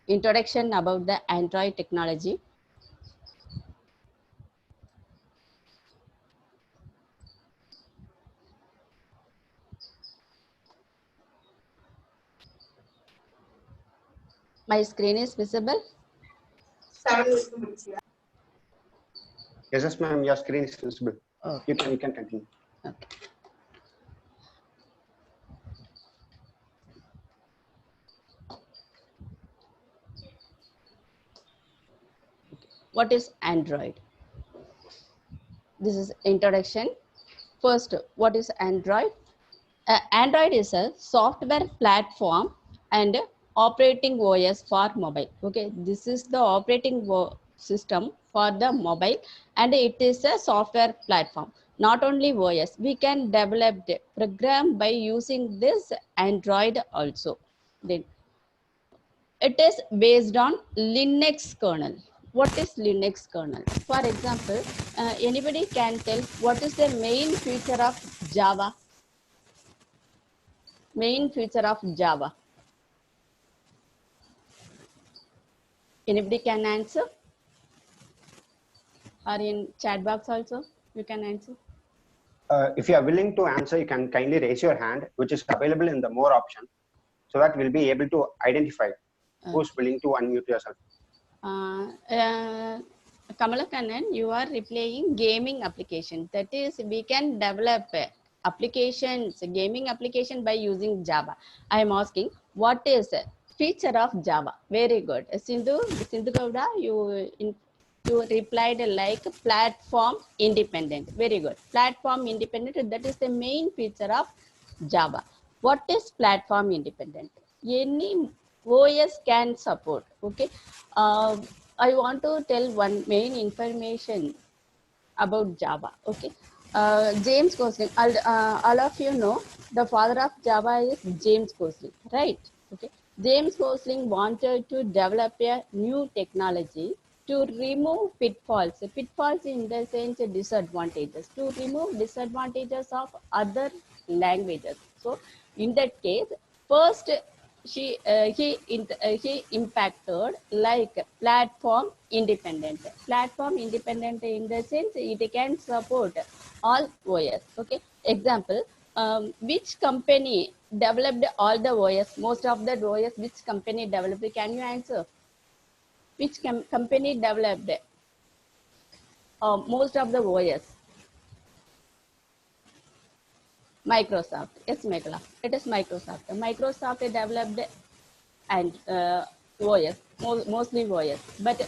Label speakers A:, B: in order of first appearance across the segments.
A: introduction about the Android technology. My screen is visible.
B: Yes, ma'am. Your screen is visible.
A: Okay.
B: You can continue.
A: Okay. What is Android? This is introduction. First, what is Android? Android is a software platform and operating OS for mobile. Okay, this is the operating system for the mobile, and it is a software platform. Not only OS, we can develop the program by using this Android also. Then it is based on Linux kernel. What is Linux kernel? For example, anybody can tell what is the main feature of Java? Main feature of Java. Anybody can answer? Or in chat box also, you can answer.
B: If you are willing to answer, you can kindly raise your hand, which is available in the more option, so that we'll be able to identify who's willing to unmute yourself.
A: Kamala Kannan, you are replying gaming application. That is, we can develop applications, gaming application by using Java. I am asking, what is a feature of Java? Very good. Sindhu Gowda, you replied like platform independent. Very good. Platform independent, that is the main feature of Java. What is platform independent? Any OS can support. Okay. I want to tell one main information about Java. Okay. James Gosling, all of you know the father of Java is James Gosling, right? Okay. James Gosling wanted to develop a new technology to remove pitfalls. Pitfalls in the sense disadvantages, to remove disadvantages of other languages. So in that case, first he impacted like platform independent. Platform independent in the sense it can support all OS. Okay. Example, which company developed all the OS? Most of the OS, which company developed? Can you answer? Which company developed most of the OS? Microsoft. Yes, Meghala. It is Microsoft. Microsoft developed and OS, mostly OS. But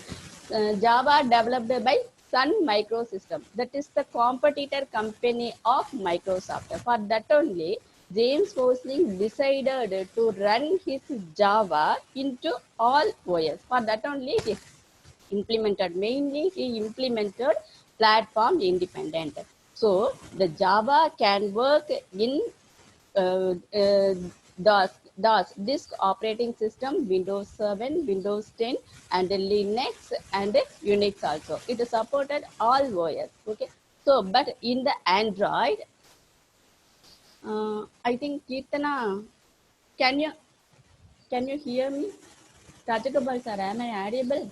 A: Java developed by Sun Microsystem. That is the competitor company of Microsoft. For that only, James Gosling decided to run his Java into all OS. For that only, he implemented, mainly he implemented platform independent. So the Java can work in uh, uh, DOS, disk operating system, Windows 7, Windows 10, and Linux and Unix also. It supported all OS. Okay. So, but in the Android, I think Kirtana, can you hear me? Rajagopal sir, am I audible?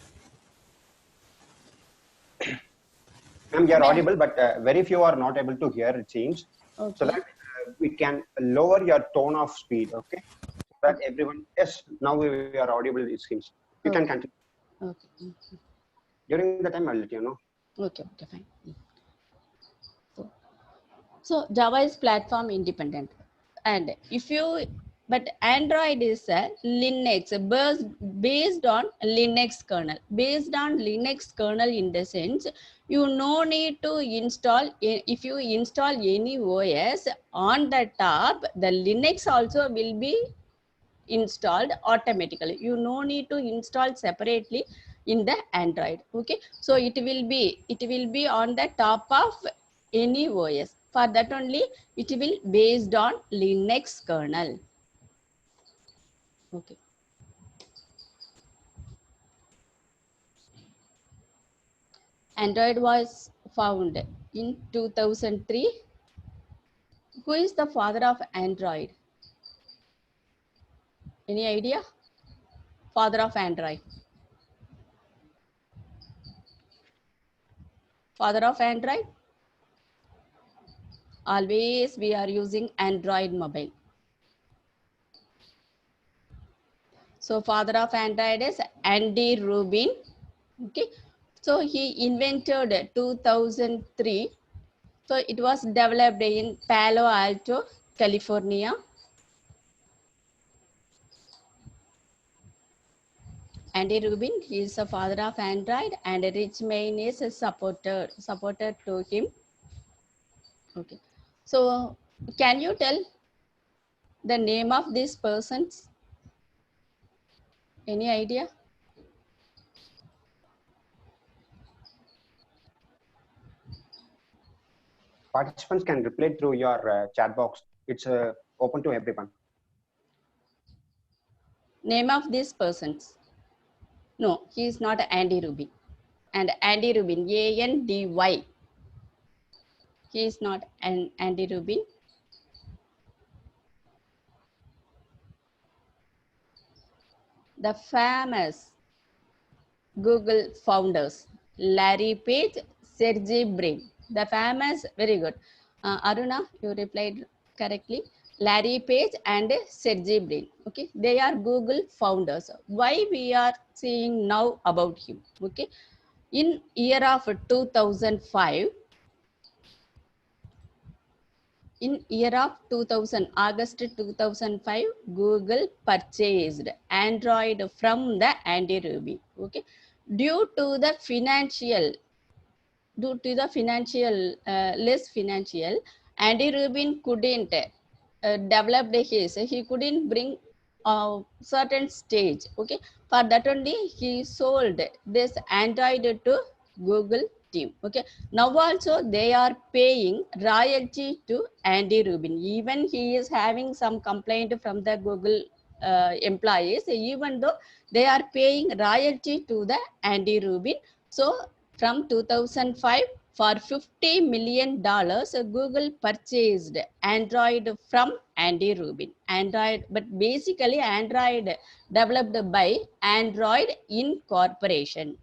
B: Ma'am, you are audible, but very few are not able to hear, it seems.
A: Okay.
B: So that we can lower your tone of speed, okay? So that everyone, yes, now we are audible, it seems. You can continue.
A: Okay.
B: During the time, I'll let you know.
A: Okay, fine. So Java is platform independent. And if you, but Android is a Linux, based on Linux kernel. Based on Linux kernel in the sense, you no need to install, if you install any OS on the top, the Linux also will be installed automatically. You no need to install separately in the Android. Okay. So it will be on the top of any OS. For that only, it will based on Linux kernel. Okay. Android was found in 2003. Who is the father of Android? Any idea? Father of Android. Father of Android. Always we are using Android mobile. So father of Android is Andy Rubin. Okay. So he invented 2003. So it was developed in Palo Alto, California. Andy Rubin, he is the father of Android, and Rich Main is a supporter to him. Okay. So can you tell the name of these persons? Any idea?
B: Participants can reply through your chat box. It's open to everyone.
A: Name of these persons? No, he is not Andy Rubin. And Andy Rubin, A-N-D-Y. He is not an Andy Rubin. The famous Google founders, Larry Page, Sergey Brin. The famous, very good. Aruna, you replied correctly. Larry Page and Sergey Brin. Okay, they are Google founders. Why we are seeing now about him? Okay, in year of 2005, in year of 2000, August 2005, Google purchased Android from the Andy Rubin. Okay, due to the financial, less financial, Andy Rubin couldn't develop his, he couldn't bring a certain stage. Okay, for that only he sold this Android to Google team. Okay, now also they are paying royalty to Andy Rubin. Even he is having some complaint from the Google employees, even though they are paying royalty to the Andy Rubin. So from 2005, for $50 million, Google purchased Android from Andy Rubin. Android, but basically Android developed by Android Incorporation.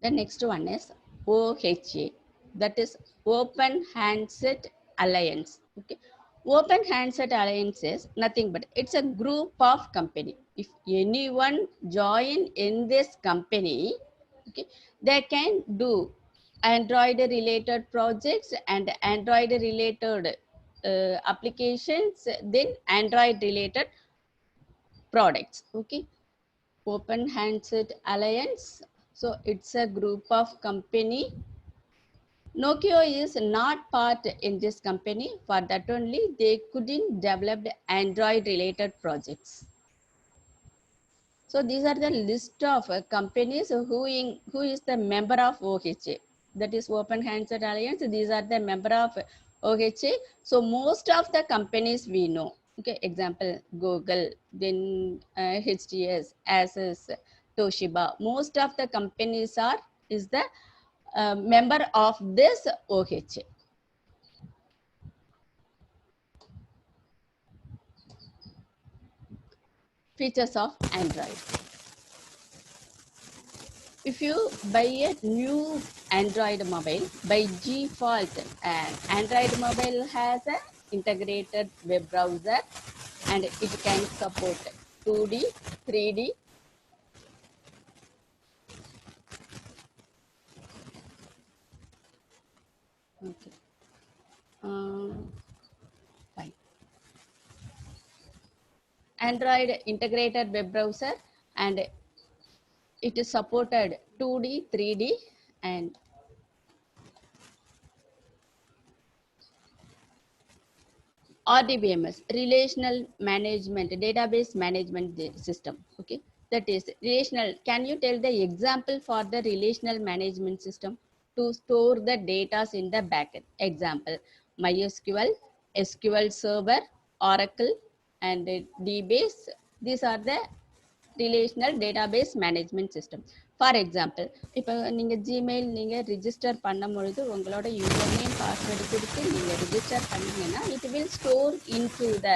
A: The next one is OHA, that is Open Handset Alliance. Okay, Open Handset Alliance is nothing but it's a group of company. If anyone join in this company, okay, they can do Android related projects and Android related applications, then Android related products. Okay, Open Handset Alliance. So it's a group of company. Nokia is not part in this company. For that only, they couldn't develop Android related projects. So these are the list of companies who is the member of OHA. That is Open Handset Alliance. These are the member of OHA. So most of the companies we know. Okay, example Google, then HTS, Asus, Toshiba. Most of the companies is the member of this OHA. Features of Android. If you buy a new Android mobile, by default, an Android mobile has an integrated web browser and it can support 2D, 3D. Okay. Fine. Android integrated web browser and it is supported 2D, 3D and RDBMS, Relational Management, Database Management System. Okay, that is relational. Can you tell the example for the relational management system to store the data in the backend? Example, MySQL, SQL Server, Oracle, and DBase. These are the relational database management system. For example இப்போ நீங்கள் Gmail நீங்கள் register பண்ணும் பொழுது உங்களோட user name password கொடுத்து நீங்கள் register பண்ணீங்கன்னா it will store into the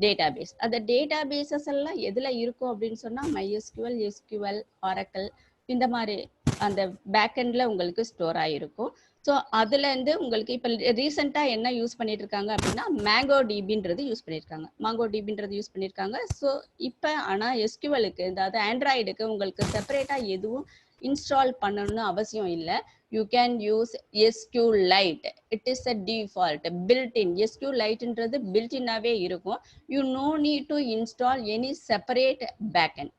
A: database. அந்த டேட்டாபேஸஸ் எல்லாம் எதில் இருக்கும் அப்படின்னு சொன்னால் MySQL, SQL, Oracle இந்த மாதிரி அந்த பேக்கெண்டில் உங்களுக்கு ஸ்டோர் ஆகிருக்கும். ஸோ அதுலேருந்து உங்களுக்கு இப்போ ரீசெண்டாக என்ன யூஸ் பண்ணிட்டு இருக்காங்க அப்படின்னா மேங்கோ டிபின்றது யூஸ் பண்ணியிருக்காங்க. ஸோ இப்போ ஆனால் எஸ்கியூஎலுக்கு அதாவது ஆண்ட்ராய்டுக்கு உங்களுக்கு செப்பரேட்டாக எதுவும் இன்ஸ்டால் பண்ணணும்னு அவசியம் இல்லை. You can use SQLite. It is a default built in. SQLiteன்றது பில்ட்இன்னாகவே இருக்கும். You no need to install any separate backend.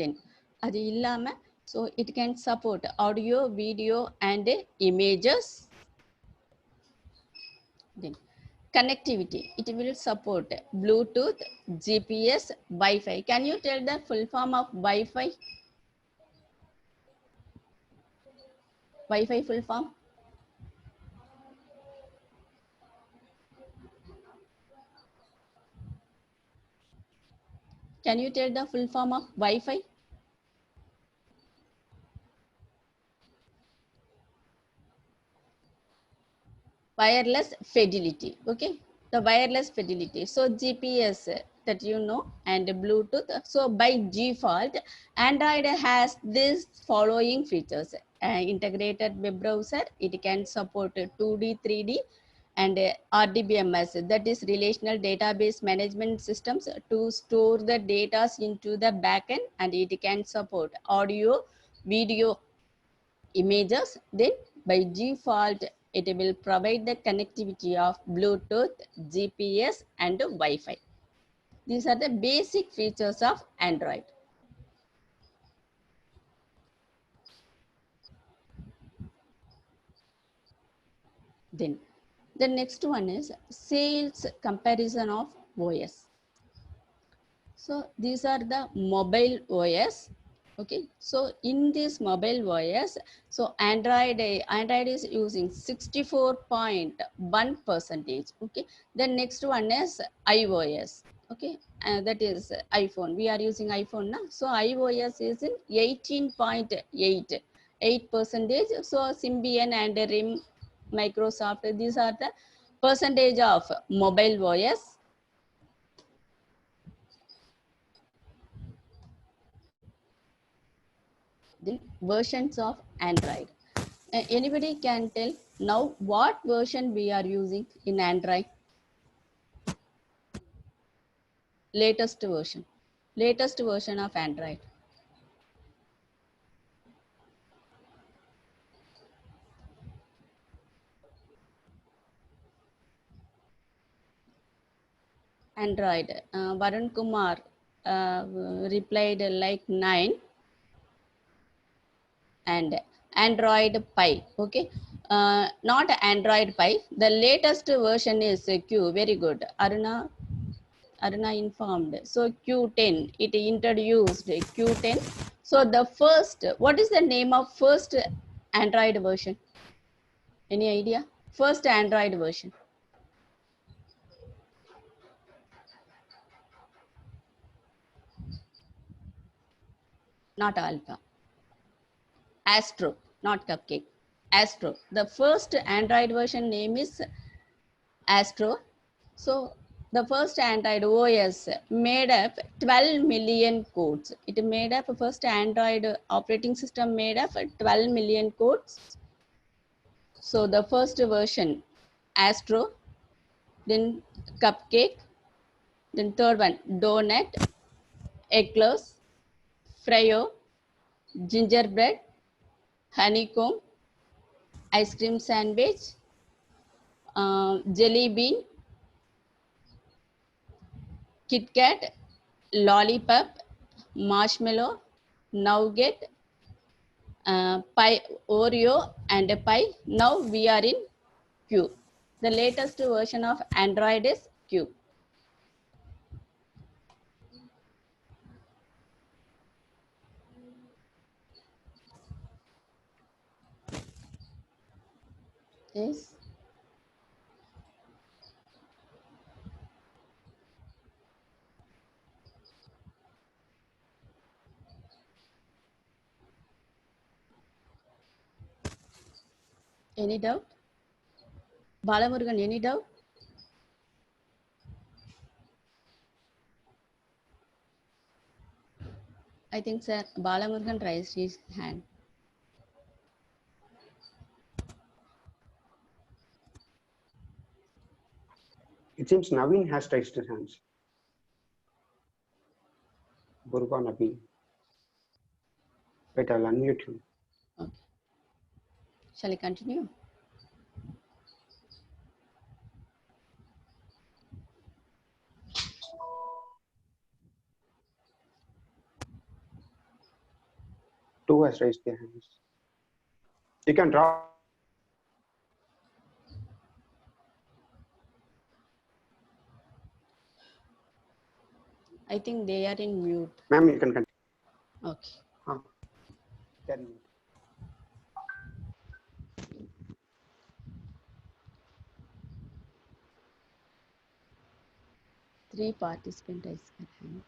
A: Then அது இல்லாமல் so it can support audio, video and images. Then connectivity, it will support Bluetooth, GPS, Wi-Fi. Can you tell the full form of Wi-Fi? Wi-Fi full form? Can you tell the full form of Wi-Fi? Wireless fidelity. Okay, the wireless fidelity. So GPS that you know and Bluetooth. So by default Android has this following features: integrated web browser. It can support 2D, 3D and RDBMS, that is relational database management systems, to store the data into the backend, and it can support audio, video, images. Then by default it will provide the connectivity of Bluetooth, GPS and Wi-Fi. These are the basic features of Android. Then the next one is sales comparison of OS. So these are the mobile OS. Okay, so in this mobile OS, so Android is using 64.1%. Okay, the next one is iOS. Okay, that is iPhone. We are using iPhone now. So iOS is in 18.8%. So Symbian and RIM, Microsoft, these are the percentage of mobile OS. The versions of Android. Anybody can tell now what version we are using in Android? Latest version of Android. Android. Varun Kumar replied like 9. And Android Pie. Okay, not Android Pie. The latest version is Q. Very good. Aruna informed. So Q10, it introduced Q10. So the first, what is the name of first Android version? Any idea? First Android version. Not Alpha. Astro, not Cupcake. Astro. The first Android version name is Astro. So the first Android OS made up 12 million codes. It made up first Android operating system made up 12 million codes. So the first version Astro, then Cupcake, then third one Donut, Eclairs, Freo, Gingerbread, Honeycomb, Ice Cream Sandwich, Jelly Bean, Kit Kat, Lollipop, Marshmallow, Nougat, Pie, Oreo and Pie. Now we are in Q. The latest version of Android is Q. Yes. Any doubt? Balamurugan, any doubt? I think Sir Balamurugan raised his hand.
B: It seems Naveen has raised his hands. Burga Naveen. Wait, I'll unmute him.
A: Okay. Shall I continue?
B: Two has raised their hands. You can drop.
A: I think they are in mute.
B: Ma'am, you can continue.
A: Okay.
B: Huh. They're in mute.
A: Three participants raised their hand.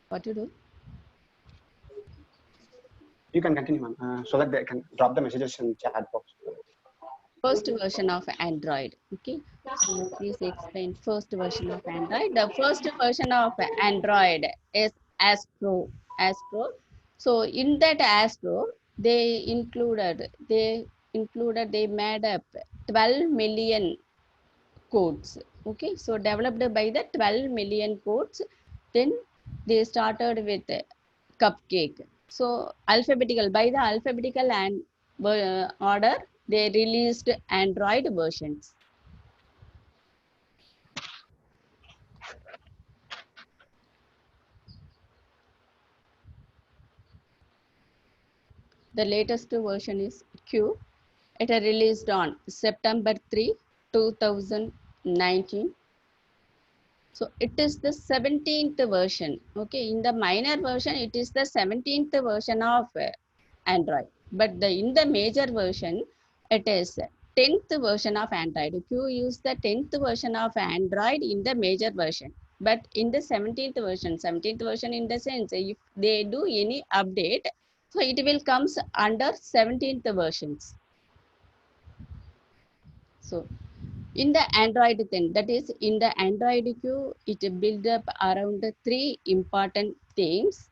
A: What to do?
B: You can continue, ma'am, so that they can drop the messages in chat box.
A: First version of Android. Okay. So please explain first version of Android. The first version of Android is Astro. Astro. So in that Astro, they made up 12 million codes. Okay. So developed by the 12 million codes. Then they started with Cupcake. So alphabetical, by the alphabetical and order, they released Android versions. The latest version is Q. It is released on September 3, 2019. So it is the 17th version. Okay, in the minor version, it is the 17th version of Android. But in the major version, it is 10th version of Android. If you use the 10th version of Android in the major version, but in the 17th version in the sense, if they do any update, so it will comes under 17th versions. So in the Android 10, that is in the Android Q, it build up around three important themes.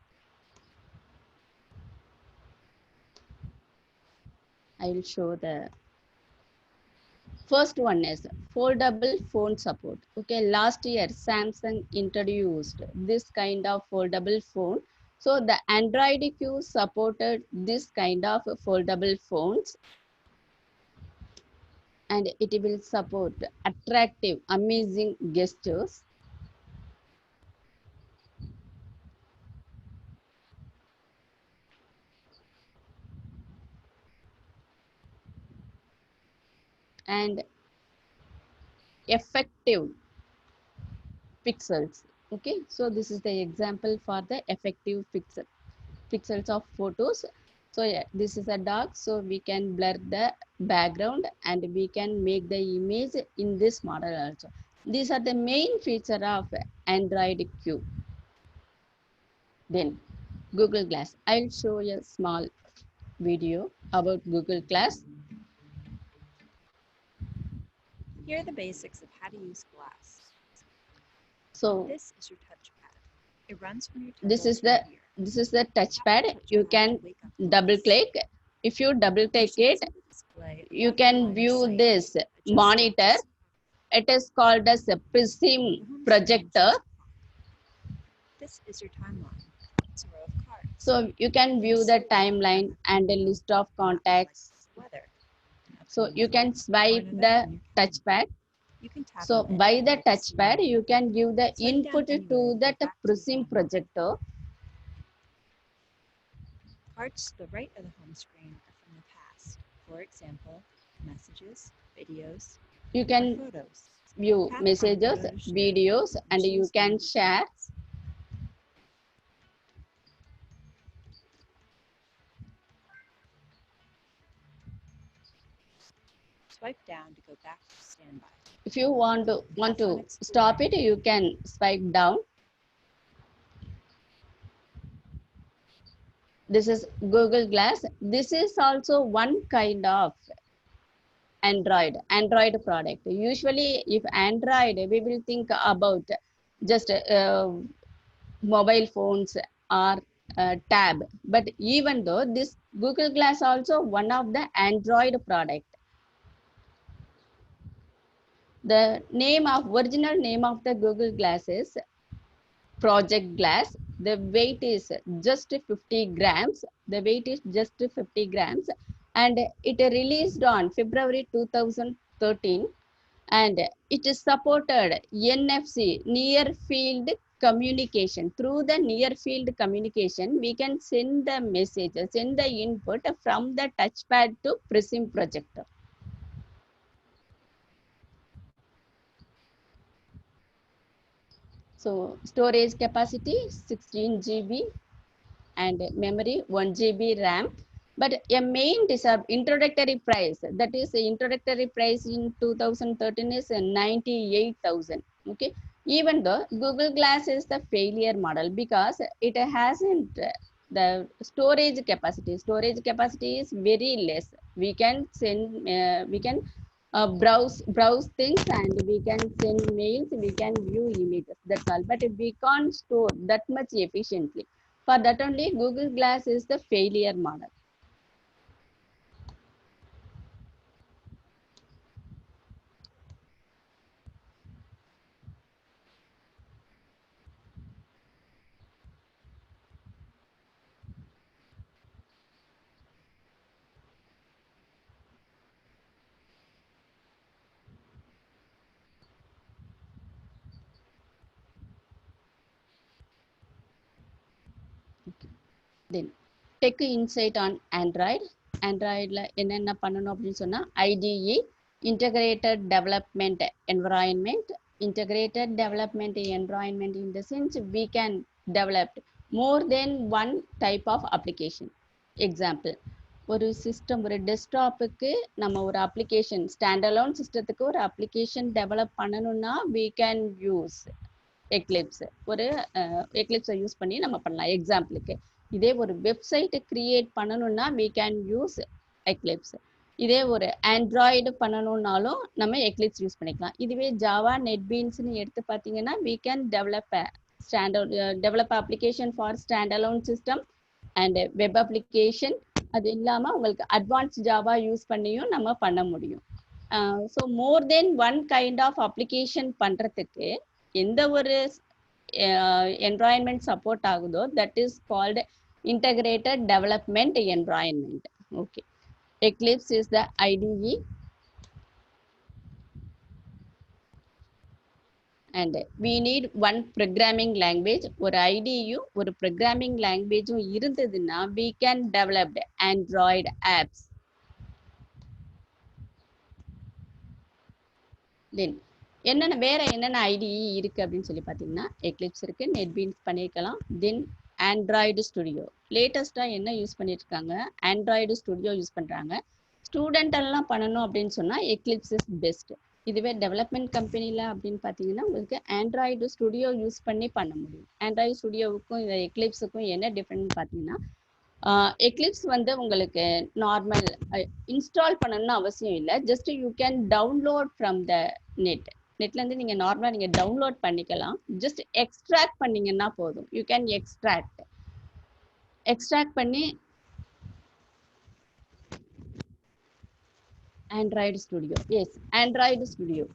A: I will show the first one is foldable phone support. Okay, last year Samsung introduced this kind of foldable phone. So the Android Q supported this kind of foldable phones, and it will support attractive, amazing gestures. And effective pixels. Okay, so this is the example for the effective pixels of photos. So yeah, this is a dog, so we can blur the background and we can make the image in this model also. These are the main feature of Android Q. Then Google Glass. I'll show you a small video about Google Glass.
C: Here are the basics of how to use Glass.
A: So
C: This is your touchpad. It runs from your
A: this
C: temples
A: is the
C: right here.
A: this is the
C: Tap the
A: touchpad. You
C: touchpad
A: can
C: to wake up Glass.
A: double click. If you double click
C: You
A: it,
C: should see the display
A: you
C: above
A: can
C: your line of
A: view
C: sight.
A: this
C: Adjust it to
A: monitor.
C: see
A: It is called as a Prism
C: the home screen
A: projector.
C: shows This is your timeline. It's a row of cards.
A: So you can view the timeline and a list of contacts.
C: Weather.
A: So you can swipe the touchpad.
C: You can tap
A: So
C: on it
A: by the
C: to see
A: touchpad, you can give the
C: Swipe down
A: input
C: anywhere
A: to
C: go
A: that
C: back to the
A: Prism
C: timeline.
A: projector.
C: Cards to the right of the home screen are from the past. For example, messages, videos,
A: You
C: or
A: can
C: photos.
A: view
C: Tap on
A: messages,
C: photo to share,
A: videos, and you
C: choose
A: can
C: one of the
A: share.
C: photos. Swipe down to go back to standby.
A: If you want to
C: Tap on Explore.
A: stop it, you can swipe down. This is Google Glass. This is also one kind of Android product. Usually, if Android, we will think about just mobile phones or tab. But even though this Google Glass also one of the Android product. The original name of the Google Glass is Project Glass. The weight is just 50 grams. The weight is just 50 grams, and it released on February 2013, and it is supported NFC, near field communication. Through the near field communication, we can send the message, send the input from the touchpad to Prism projector. So storage capacity 16 GB and memory 1 GB RAM. But a main introductory price, that is introductory price in 2013 is 98,000. Okay, even though Google Glass is the failure model because it hasn't the storage capacity. Storage capacity is very less. We can send, browse things, and we can send mails, we can view images. That's all. But we can't store that much efficiently. For that only, Google Glass is the failure model. Then Tech Insight on Android. Androidல என்னென்ன பண்ணணும் அப்படின்னு சொன்னா IDE, Integrated Development Environment. Integrated Development Environment in the sense we can develop more than one type of application. Example, ஒரு system, ஒரு டெஸ்க்டாப்புக்கு நம்ம ஒரு application, standalone சிஸ்டத்துக்கு ஒரு application develop பண்ணணும்னா we can use Eclipse. ஒரு Eclipse யூஸ் பண்ணி நம்ம பண்ணலாம். எக்ஸாம்பிளுக்கு இதே ஒரு வெப்சைட் கிரியேட் பண்ணணும்னா we can use Eclipse. இதே ஒரு ஆண்ட்ராய்டு பண்ணணும்னாலும் நம்ம Eclipse யூஸ் பண்ணிக்கலாம். இதுவே ஜாவா, நெட்பீன்ஸ்னு எடுத்து பார்த்தீங்கன்னா we can develop application for standalone system and web application. அது இல்லாமல் உங்களுக்கு அட்வான்ஸ் ஜாவா யூஸ் பண்ணியும் நம்ம பண்ண முடியும். So more then one kind of application பண்ணுறதுக்கு எந்த ஒரு environment support ஆகுதோ that is called integrated development environment. Okay, Eclipse is the IDE, and we need one programming language. ஒரு IDE ஒரு programming language இருந்ததுன்னா we can develop Android apps. Then வேற என்னென்ன IDE இருக்கு அப்படின்னு சொல்லி பார்த்தீங்கன்னா Eclipse இருக்கு, நெட்பீன்ஸ் பண்ணியிருக்கலாம். தென் ஆண்ட்ராய்டு ஸ்டுடியோ. லேட்டஸ்ட்டாக என்ன யூஸ் பண்ணியிருக்காங்க, ஆண்ட்ராய்டு ஸ்டுடியோ யூஸ் பண்ணுறாங்க. ஸ்டூடெண்ட் எல்லாம் பண்ணணும் அப்படின்னு சொன்னால் Eclipse இஸ் பெஸ்ட். இதுவே டெவலப்மெண்ட் கம்பெனியில் அப்படின்னு பார்த்தீங்கன்னா உங்களுக்கு ஆண்ட்ராய்டு ஸ்டுடியோ யூஸ் பண்ணி பண்ண முடியும். ஆண்ட்ராய்டு ஸ்டுடியோவுக்கும் இந்த Eclipseக்கும் என்ன டிஃப்ரெண்ட் பார்த்தீங்கன்னா Eclipse வந்து உங்களுக்கு நார்மல் இன்ஸ்டால் பண்ணணும்னு அவசியம் இல்லை. Just you can download from the நெட்லேருந்து நீங்கள் நார்மலாக நீங்கள் டவுன்லோட் பண்ணிக்கலாம். ஜஸ்ட் எக்ஸ்ட்ராக்ட் பண்ணிங்கன்னா போதும். யூ கேன் எக்ஸ்ட்ராக்ட் பண்ணி Android studio. Yes, Android studio.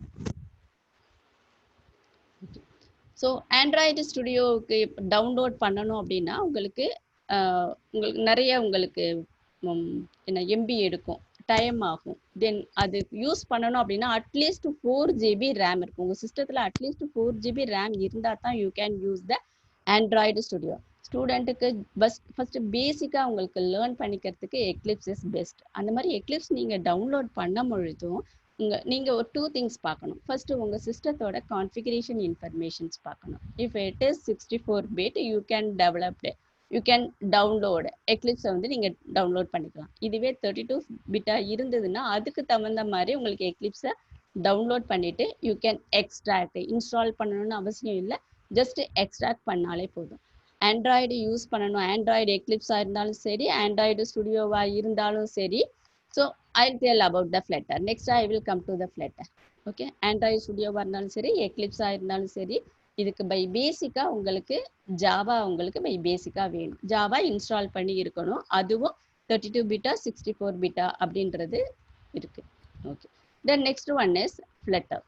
A: So Android ஸ்டுடியோவுக்கு டவுன்லோட் பண்ணணும் அப்படின்னா உங்களுக்கு நிறைய உங்களுக்கு என்ன எம்பி எடுக்கும், டைம் ஆகும். தென் அது யூஸ் பண்ணணும் அப்படின்னா அட்லீஸ்ட் 4 GB ரேம் இருக்கும். உங்கள் சிஸ்டத்தில் அட்லீஸ்ட் 4 GB ரேம் இருந்தால் தான் you can use the Android studio. ஸ்டூடெண்ட்டுக்கு ஃபஸ்ட்டு பேசிக்காக உங்களுக்கு லேர்ன் பண்ணிக்கிறதுக்கு Eclipse இஸ் பெஸ்ட். அந்த மாதிரி Eclipse நீங்கள் டவுன்லோட் பண்ண பொழுதும் நீங்கள் ஒரு 2 திங்ஸ் பார்க்கணும். ஃபர்ஸ்ட்டு உங்கள் சிஸ்டத்தோட கான்ஃபிகரேஷன் இன்ஃபர்மேஷன்ஸ் பார்க்கணும். If it is 64 bit you can download Eclipse வந்து நீங்கள் டவுன்லோட் பண்ணிக்கலாம். இதுவே 32 bit இருந்ததுன்னா அதுக்கு தகுந்த மாதிரி உங்களுக்கு Eclipse டவுன்லோட் பண்ணிட்டு யூ கேன் எக்ஸ்ட்ராக்ட். இன்ஸ்டால் பண்ணணும்னு அவசியம் இல்லை, ஜஸ்ட் எக்ஸ்ட்ராக்ட் பண்ணாலே போதும். ஆண்ட்ராய்டு யூஸ் பண்ணணும், ஆண்ட்ராய்டு எக்லிப்ஸாக இருந்தாலும் சரி, ஆண்ட்ராய்டு ஸ்டுடியோவாக இருந்தாலும் சரி. So I tell about the Flutter. Next I will come to the Flutter. Okay, Android ஸ்டுடியோவாக இருந்தாலும் சரி, எக்லிப்ஸாக இருந்தாலும் சரி, இதுக்கு பை பேசிக்காக உங்களுக்கு ஜாவா உங்களுக்கு பை பேசிக்காக வேணும். ஜாவா இன்ஸ்டால் பண்ணி இருக்கணும். அதுவும் 32 பிட்டா 64 பிட்டா அப்படின்றது இருக்கு. Okay, then next one is flutter.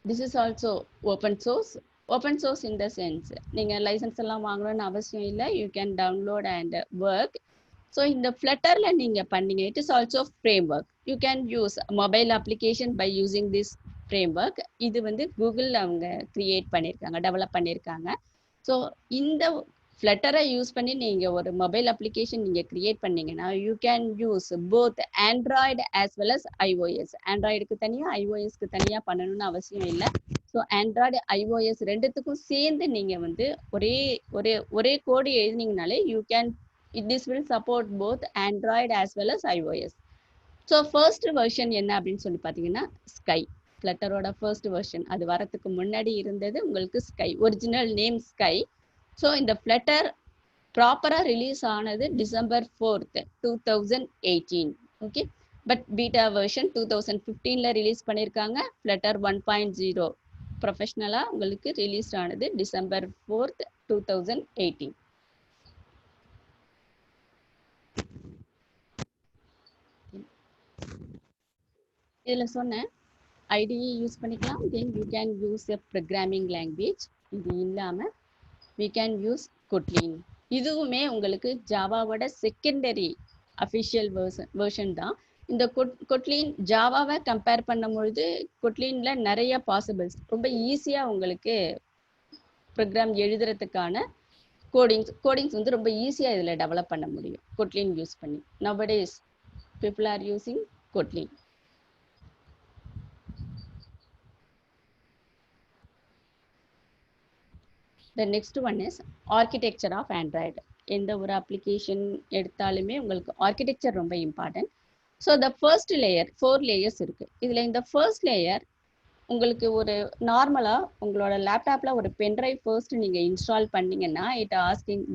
A: This is also open source. Open source in the sense, நீங்கள் லைசன்ஸ் எல்லாம் வாங்கணும்னு அவசியம் இல்லை. You can download and work. So இந்த ஃப்ளட்டரில் நீங்கள் பண்ணீங்க. It is also framework. You can use mobile application by using this framework. இது வந்து கூகுள் அவங்க கிரியேட் பண்ணியிருக்காங்க, டெவலப் பண்ணியிருக்காங்க. ஸோ இந்த ஃப்ளட்டரை யூஸ் பண்ணி நீங்கள் ஒரு மொபைல் அப்ளிகேஷன் நீங்கள் கிரியேட் பண்ணீங்கன்னா you can use both Android as well as iOS. ஆண்ட்ராய்டுக்கு தனியாக ஐஓஎஸ்க்கு தனியாக பண்ணணும்னு அவசியம் இல்லை. ஸோ ஆண்ட்ராய்டு ஐஓஎஸ் ரெண்டுத்துக்கும் சேர்ந்து நீங்கள் வந்து ஒரே கோடு எழுதினீங்கனாலே you can this will support both Android as well as iOS. So first version என்ன அப்படின்னு சொல்லி பார்த்தீங்கன்னா ஸ்கை. ஃப்ளட்டரோட ஃபர்ஸ்ட் வெர்ஷன் அது வரத்துக்கு முன்னாடி இருந்தது உங்களுக்கு sky, original name sky. So இந்த ஃப்ளட்டர் ப்ராப்பராக ரிலீஸ் ஆனது December 4th 2018. Okay, but beta version 2015 release பண்ணியிருக்காங்க. ஃப்ளட்டர் 1.0 ப்ரொஃபஷ்னலாக உங்களுக்கு ரிலீஸ் ஆனது December 4th 2018. இதில் சொன்னேன் ஐடிஇ யூஸ் பண்ணிக்கலாம். Then you can use a programming language. இது இல்லாமல் we can use Kotlin. இதுவுமே உங்களுக்கு ஜாவாவோட செகண்டரி அஃபிஷியல் வெர்ஷன் தான். இந்த கொட்லின் ஜாவாவை கம்பேர் பண்ணும்பொழுது கொட்லினில் நிறைய பாசிபிள்ஸ், ரொம்ப ஈஸியாக உங்களுக்கு ப்ரோக்ராம் எழுதுறதுக்கான கோடிங்ஸ் வந்து ரொம்ப ஈஸியாக இதில் டெவலப் பண்ண முடியும் கொட்லின் யூஸ் பண்ணி. nowadays people are using Kotlin. The next one is architecture of Android. எந்த ஒரு அப்ளிகேஷன் எடுத்தாலுமே உங்களுக்கு ஆர்கிடெக்சர் ரொம்ப important. So the first layer 4 layers இருக்குது. இதில் இந்த ஃபர்ஸ்ட் லேயர் உங்களுக்கு ஒரு நார்மலாக உங்களோட லேப்டாப்பில் ஒரு பென்ட்ரைவ் ஃபர்ஸ்ட் நீங்கள் இன்ஸ்டால் பண்ணிங்கன்னா இட் ஆஸ்கிங்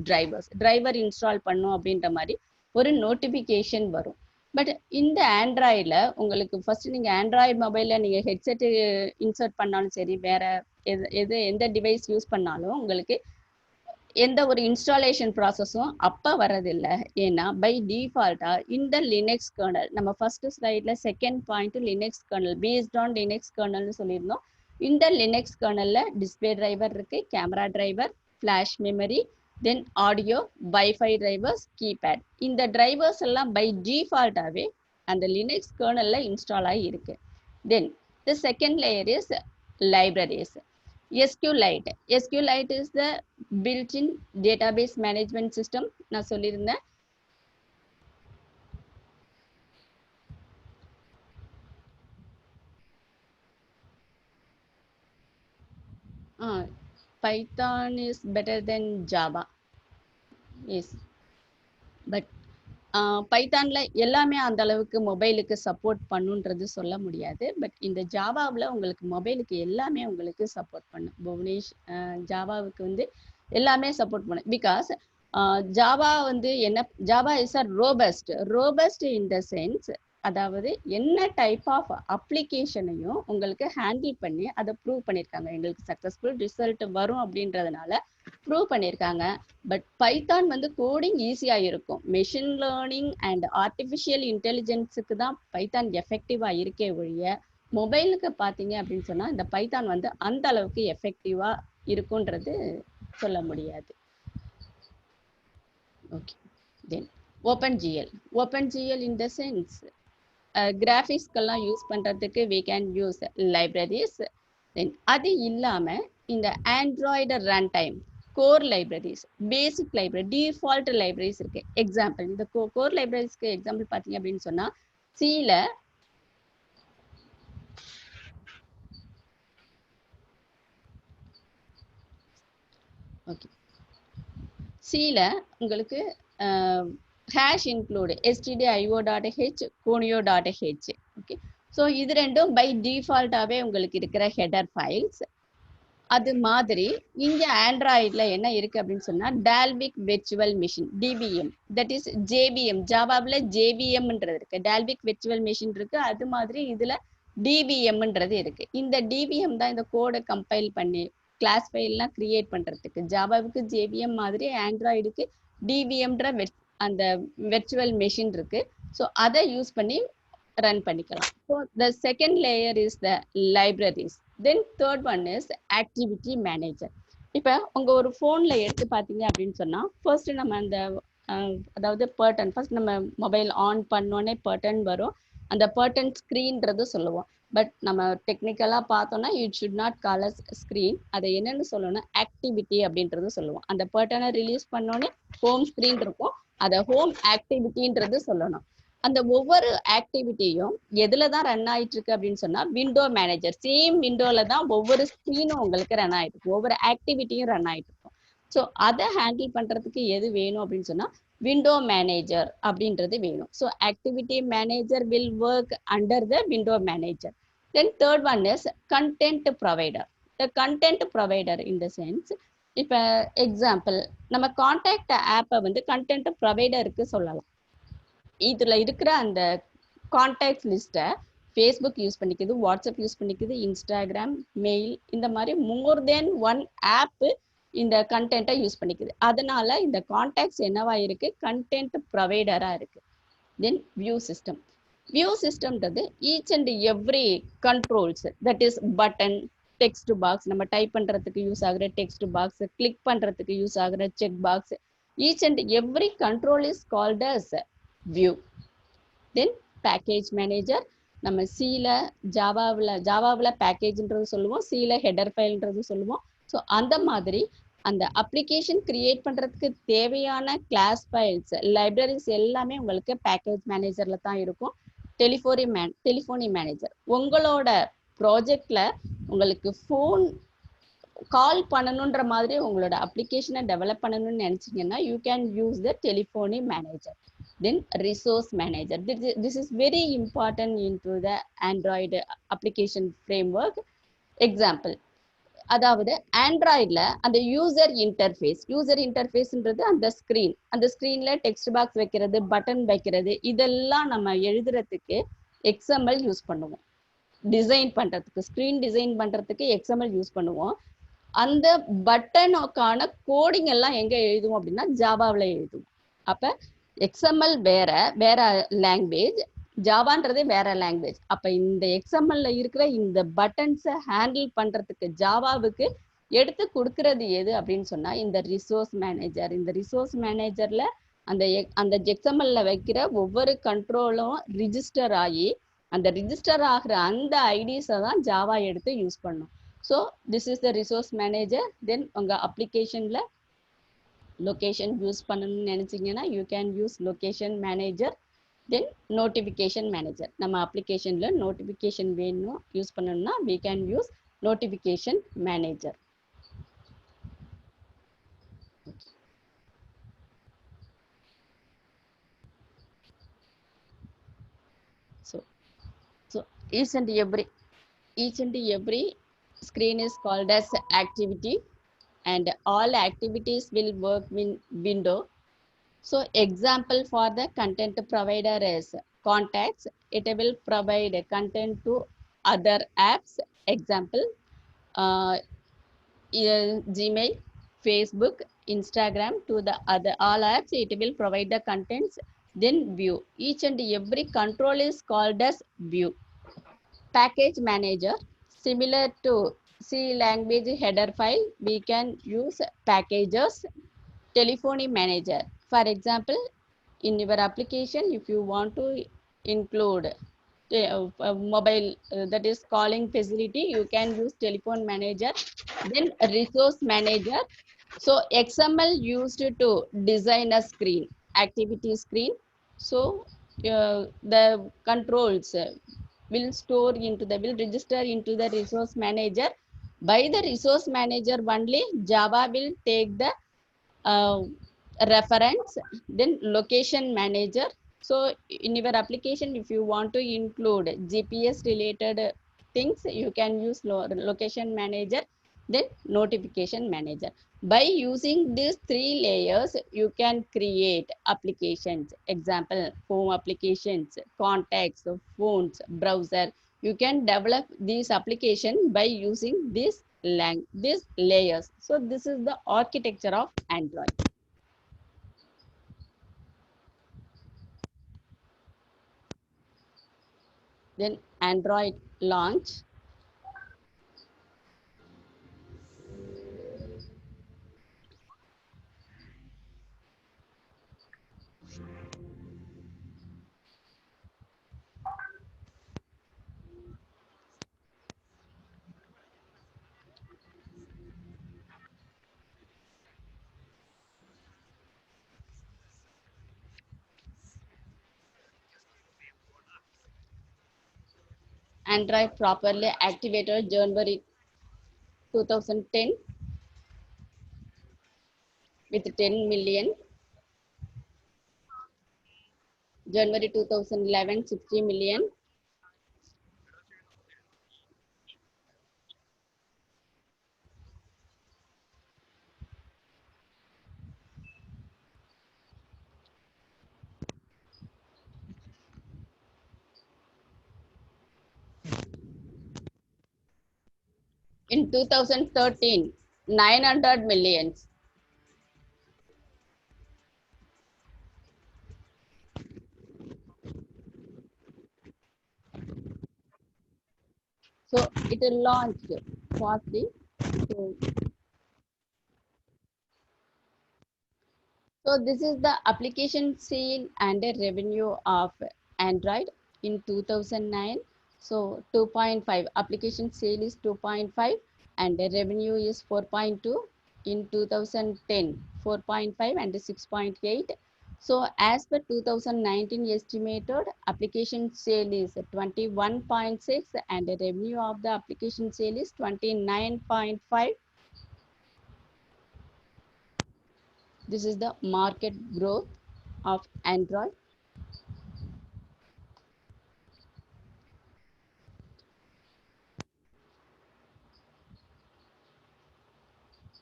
A: டிரைவர் இன்ஸ்டால் பண்ணும் அப்படின்ற மாதிரி ஒரு நோட்டிஃபிகேஷன் வரும். பட் இந்த ஆண்ட்ராய்டில் உங்களுக்கு ஃபர்ஸ்ட் நீங்கள் ஆண்ட்ராய்டு மொபைலில் நீங்கள் ஹெட்செட்டு இன்சர்ட் பண்ணாலும் சரி, வேற எந்த டிவைஸ் யூஸ் பண்ணாலும் உங்களுக்கு எந்த ஒரு இன்ஸ்டாலேஷன் ப்ராசஸும் அப்போ வரதில்லை. ஏன்னா பை டிஃபால்ட்டாக இந்த லினக்ஸ் கர்னல், நம்ம ஃபர்ஸ்ட் ஸ்லைடில் second point Linux kernel based on Linux கர்னல்னு சொல்லியிருந்தோம். இந்த லினக்ஸ் கர்னலில் டிஸ்பிளே டிரைவர் இருக்குது, camera driver, flash memory, then audio, wifi drivers, keypad. இந்த டிரைவர்ஸ் எல்லாம் பை டிஃபால்ட்டாகவே அந்த லினக்ஸ் கர்னலில் இன்ஸ்டால் ஆகி இருக்கு. Then the second layer is libraries. SQLite. SQLite is the built-in database management system. நான் சொல்லியிருந்தேன். Python is better than Java. Yes. But பைத்தான்ல எல்லாமே அந்த அளவுக்கு மொபைலுக்கு சப்போர்ட் பண்ணுன்றது சொல்ல முடியாது. பட் இந்த ஜாவாவில் உங்களுக்கு மொபைலுக்கு எல்லாமே உங்களுக்கு சப்போர்ட் பண்ணும். புவனேஷ் ஜாவாவுக்கு வந்து எல்லாமே சப்போர்ட் பண்ணும். பிகாஸ் ஜாவா வந்து என்ன, Java is a robust in the sense, அதாவது என்ன டைப் ஆஃப் அப்ளிகேஷனையும் உங்களுக்கு ஹேண்டில் பண்ணி அதை ப்ரூவ் பண்ணியிருக்காங்க. எங்களுக்கு சக்ஸஸ்ஃபுல் ரிசல்ட் வரும் அப்படின்றதுனால ப்ரூவ் பண்ணியிருக்காங்க. பட் பைத்தான் வந்து கோடிங் ஈஸியாக இருக்கும். மெஷின் லேர்னிங் அண்ட் ஆர்டிஃபிஷியல் இன்டெலிஜென்ஸுக்கு தான் பைத்தான் எஃபெக்டிவாக இருக்கே ஒழிய மொபைலுக்கு பார்த்தீங்க அப்படின்னு சொன்னால் இந்த பைத்தான் வந்து அந்த அளவுக்கு எஃபெக்டிவாக இருக்குன்றது சொல்ல முடியாது. Okay, then OpenGL in the sense கிராஃபிக்ஸ்க்கெல்லாம் யூஸ் பண்ணுறதுக்கு we can use libraries. Then அது இல்லாமல் இந்த Android runtime core libraries, basic library, default libraries இருக்கு. எக்ஸாம்பிள் இந்த கோர் லைப்ரரிஸ்க்கு எக்ஸாம்பிள் பார்த்தீங்க அப்படின்னு சொன்னா சில உங்களுக்கு hash include stdio.h conio.h. Okay, so இது ரெண்டும் பை டிஃபால்ட்டாகவே உங்களுக்கு இருக்கிற ஹெடர் ஃபைல்ஸ். அது மாதிரி இங்க ஆண்ட்ராய்டில் என்ன இருக்கு அப்படின்னு சொன்னா Dalvik virtual machine DVM, that is JBM. ஜாவாவில் ஜேபிஎம்ன்றது இருக்கு, டால்விக் வெர்ச்சுவல் மிஷின் இருக்கு. அது மாதிரி இதுல டிவிஎம்ன்றது இருக்கு. இந்த டிவிஎம் தான் இந்த கோடை கம்பைல் பண்ணி கிளாஸ் ஃபைல்லாம் கிரியேட் பண்றதுக்கு. ஜாவாவுக்கு ஜேபிஎம் மாதிரி ஆண்ட்ராய்டுக்கு டிவிஎம்ன்ற அந்த வெர்ச்சுவல் மெஷின் இருக்கு. ஸோ அதை யூஸ் பண்ணி ரன் பண்ணிக்கலாம். So the second layer is the libraries. Then third one is activity manager. இப்போ உங்கள் ஒரு ஃபோனில் எடுத்து பார்த்தீங்க அப்படின்னு சொன்னால் ஃபர்ஸ்ட் நம்ம அந்த அதாவது பர்டன், ஃபர்ஸ்ட் நம்ம மொபைல் ஆன் பண்ணோன்னே பர்டன் வரும். அந்த பர்டன் ஸ்க்ரீன்றது சொல்லுவோம். பட் நம்ம டெக்னிக்கலாக பார்த்தோம்னா it should not call as screen. அதை என்னென்னு சொல்லணும்னா ஆக்டிவிட்டி அப்படின்றது சொல்லுவோம். அந்த பர்டனை ரிலீஸ் பண்ணோன்னே ஹோம் ஸ்க்ரீன் இருக்கும், அதை ஹோம் ஆக்டிவிட்டின்றது சொல்லணும். அந்த ஒவ்வொரு ஆக்டிவிட்டியும் எதுல தான் ரன் ஆயிட்டு இருக்கு அப்படின்னு சொன்னா விண்டோ மேனேஜர். சேம் விண்டோல தான் ஒவ்வொரு ஸ்க்ரீனும் உங்களுக்கு ரன் ஆயிட்டு இருக்கும், ஒவ்வொரு ஆக்டிவிட்டியும் ரன் ஆயிட்டு இருக்கும். ஸோ அதை ஹேண்டில் பண்றதுக்கு எது வேணும் அப்படின்னு சொன்னா விண்டோ மேனேஜர் அப்படின்றது வேணும். So activity manager will work under the window manager. Then third one is content provider. The content provider in the sense, இப்போ எக்ஸாம்பிள் நம்ம கான்டாக்ட் ஆப்பை வந்து கண்டென்ட் ப்ரொவைடருக்கு சொல்லலாம். இதுல இருக்கிற அந்த கான்டாக்ட் லிஸ்ட்டை ஃபேஸ்புக் யூஸ் பண்ணிக்குது, வாட்ஸ்அப் யூஸ் பண்ணிக்குது, இன்ஸ்டாகிராம், மெயில், இந்த மாதிரி மோர் தென் ஒன் ஆப் இந்த கண்டென்ட்டை யூஸ் பண்ணிக்குது. அதனால இந்த கான்டாக்ட்ஸ் என்னவா இருக்கு, கண்டென்ட் ப்ரொவைடரா இருக்கு. Then view system. வியூ சிஸ்டம்ன்றது each and every controls, that is button, text box, நம்ம டைப் பண்றதுக்கு யூஸ் ஆகுற டெக்ஸ்ட் பாக்ஸ், கிளிக் பண்றதுக்கு யூஸ் ஆகுற check box, each and every control is called as view. Then package manager. நம்ம சில ஜாவாவில் பேக்கேஜ்ன்றது சொல்லுவோம், சில ஹெடர் ஃபைல்ன்றது சொல்லுவோம். ஸோ அந்த மாதிரி அந்த அப்ளிகேஷன் கிரியேட் பண்றதுக்கு தேவையான கிளாஸ் ஃபைல்ஸ், லைப்ரரிஸ் எல்லாமே உங்களுக்கு பேக்கேஜ் மேனேஜர்ல தான் இருக்கும். Telephony manager. உங்களோட ப்ராஜெக்ட்ல உங்களுக்கு ஃபோன் கால் பண்ணணுன்ற மாதிரி உங்களோட அப்ளிகேஷனை டெவலப் பண்ணணும்னு நினைச்சீங்கன்னா you can use the telephony manager. Then resource manager. This is very important into the Android application framework. Example, அதாவது ஆண்ட்ராய்டில் அந்த யூசர் இன்டர்ஃபேஸ்ன்றது அந்த ஸ்க்ரீன்ல டெக்ஸ்ட் பாக்ஸ் வைக்கிறது, பட்டன் வைக்கிறது, இதெல்லாம் நம்ம எழுதுறதுக்கு XML யூஸ் பண்ணுவோம். டிசைன் பண்றதுக்கு, ஸ்க்ரீன் டிசைன் பண்றதுக்கு XML யூஸ் பண்ணுவோம். அந்த பட்டனுக்கான கோடிங் எல்லாம் எங்க எழுதுவோம் அப்படின்னா ஜாவாவில் எழுதுவோம். அப்ப XML வேற லாங்குவேஜ், ஜாவான்றது வேற லாங்குவேஜ். அப்ப இந்த XML இருக்கிற இந்த பட்டன்ஸை ஹேண்டில் பண்றதுக்கு ஜாவாவுக்கு எடுத்து கொடுக்கறது எது அப்படின்னு சொன்னா இந்த ரிசோர்ஸ் மேனேஜர். இந்த ரிசோர்ஸ் மேனேஜர்ல அந்த XML வைக்கிற ஒவ்வொரு கண்ட்ரோலும் ரிஜிஸ்டர் ஆகி அந்த ரிஜிஸ்டர் ஆகிற அந்த ஐடிஸை தான் ஜாவா எடுத்து யூஸ் பண்ணும். So this is the resource manager. Then உங்க அப்ளிகேஷன்ல லொகேஷன் யூஸ் பண்ணணும்னு நினைச்சீங்கன்னா you can use location manager. Then notification manager. நம்ம அப்ளிகேஷன்ல நோட்டிஃபிகேஷன் வேணும் யூஸ் பண்ணணும்னா we can use notification manager. So each and every screen is called as activity, and all activities will work in window. So example for the content provider is contacts. It will provide content to other apps. Example, Gmail, Facebook, Instagram, to the other all apps. It will provide the contents. Then view. Each and every control is called as view. Package manager. Similar to C language header file, we can use packages. Telephony manager. For example, in your application, if you want to include a mobile that is calling facility, you can use telephone manager. Then resource manager. So XML used to design a screen, activity screen. So the controls will register into the resource manager. By the resource manager only, Java will take the reference. Then location manager. So in your application, if you want to include GPS related things, you can use location manager, then notification manager. By using these three layers, you can create applications. Example, home applications, contacts, phones, browser. You can develop these application by using these layers. So this is the architecture of Android. Then Android launch. Android properly activated January 2010 with 10 million. January 2011, 60 million. In 2013, 900 millions. So it launched fastly. So this is the application sale and the revenue of Android in 2009. So 2.5 application sale is 2.5 and the revenue is 4.2. In 2010, 4.5 and 6.8. So as per 2019 estimated, application sale is 21.6 and the revenue of the application sale is 29.5. This is the market growth of Android.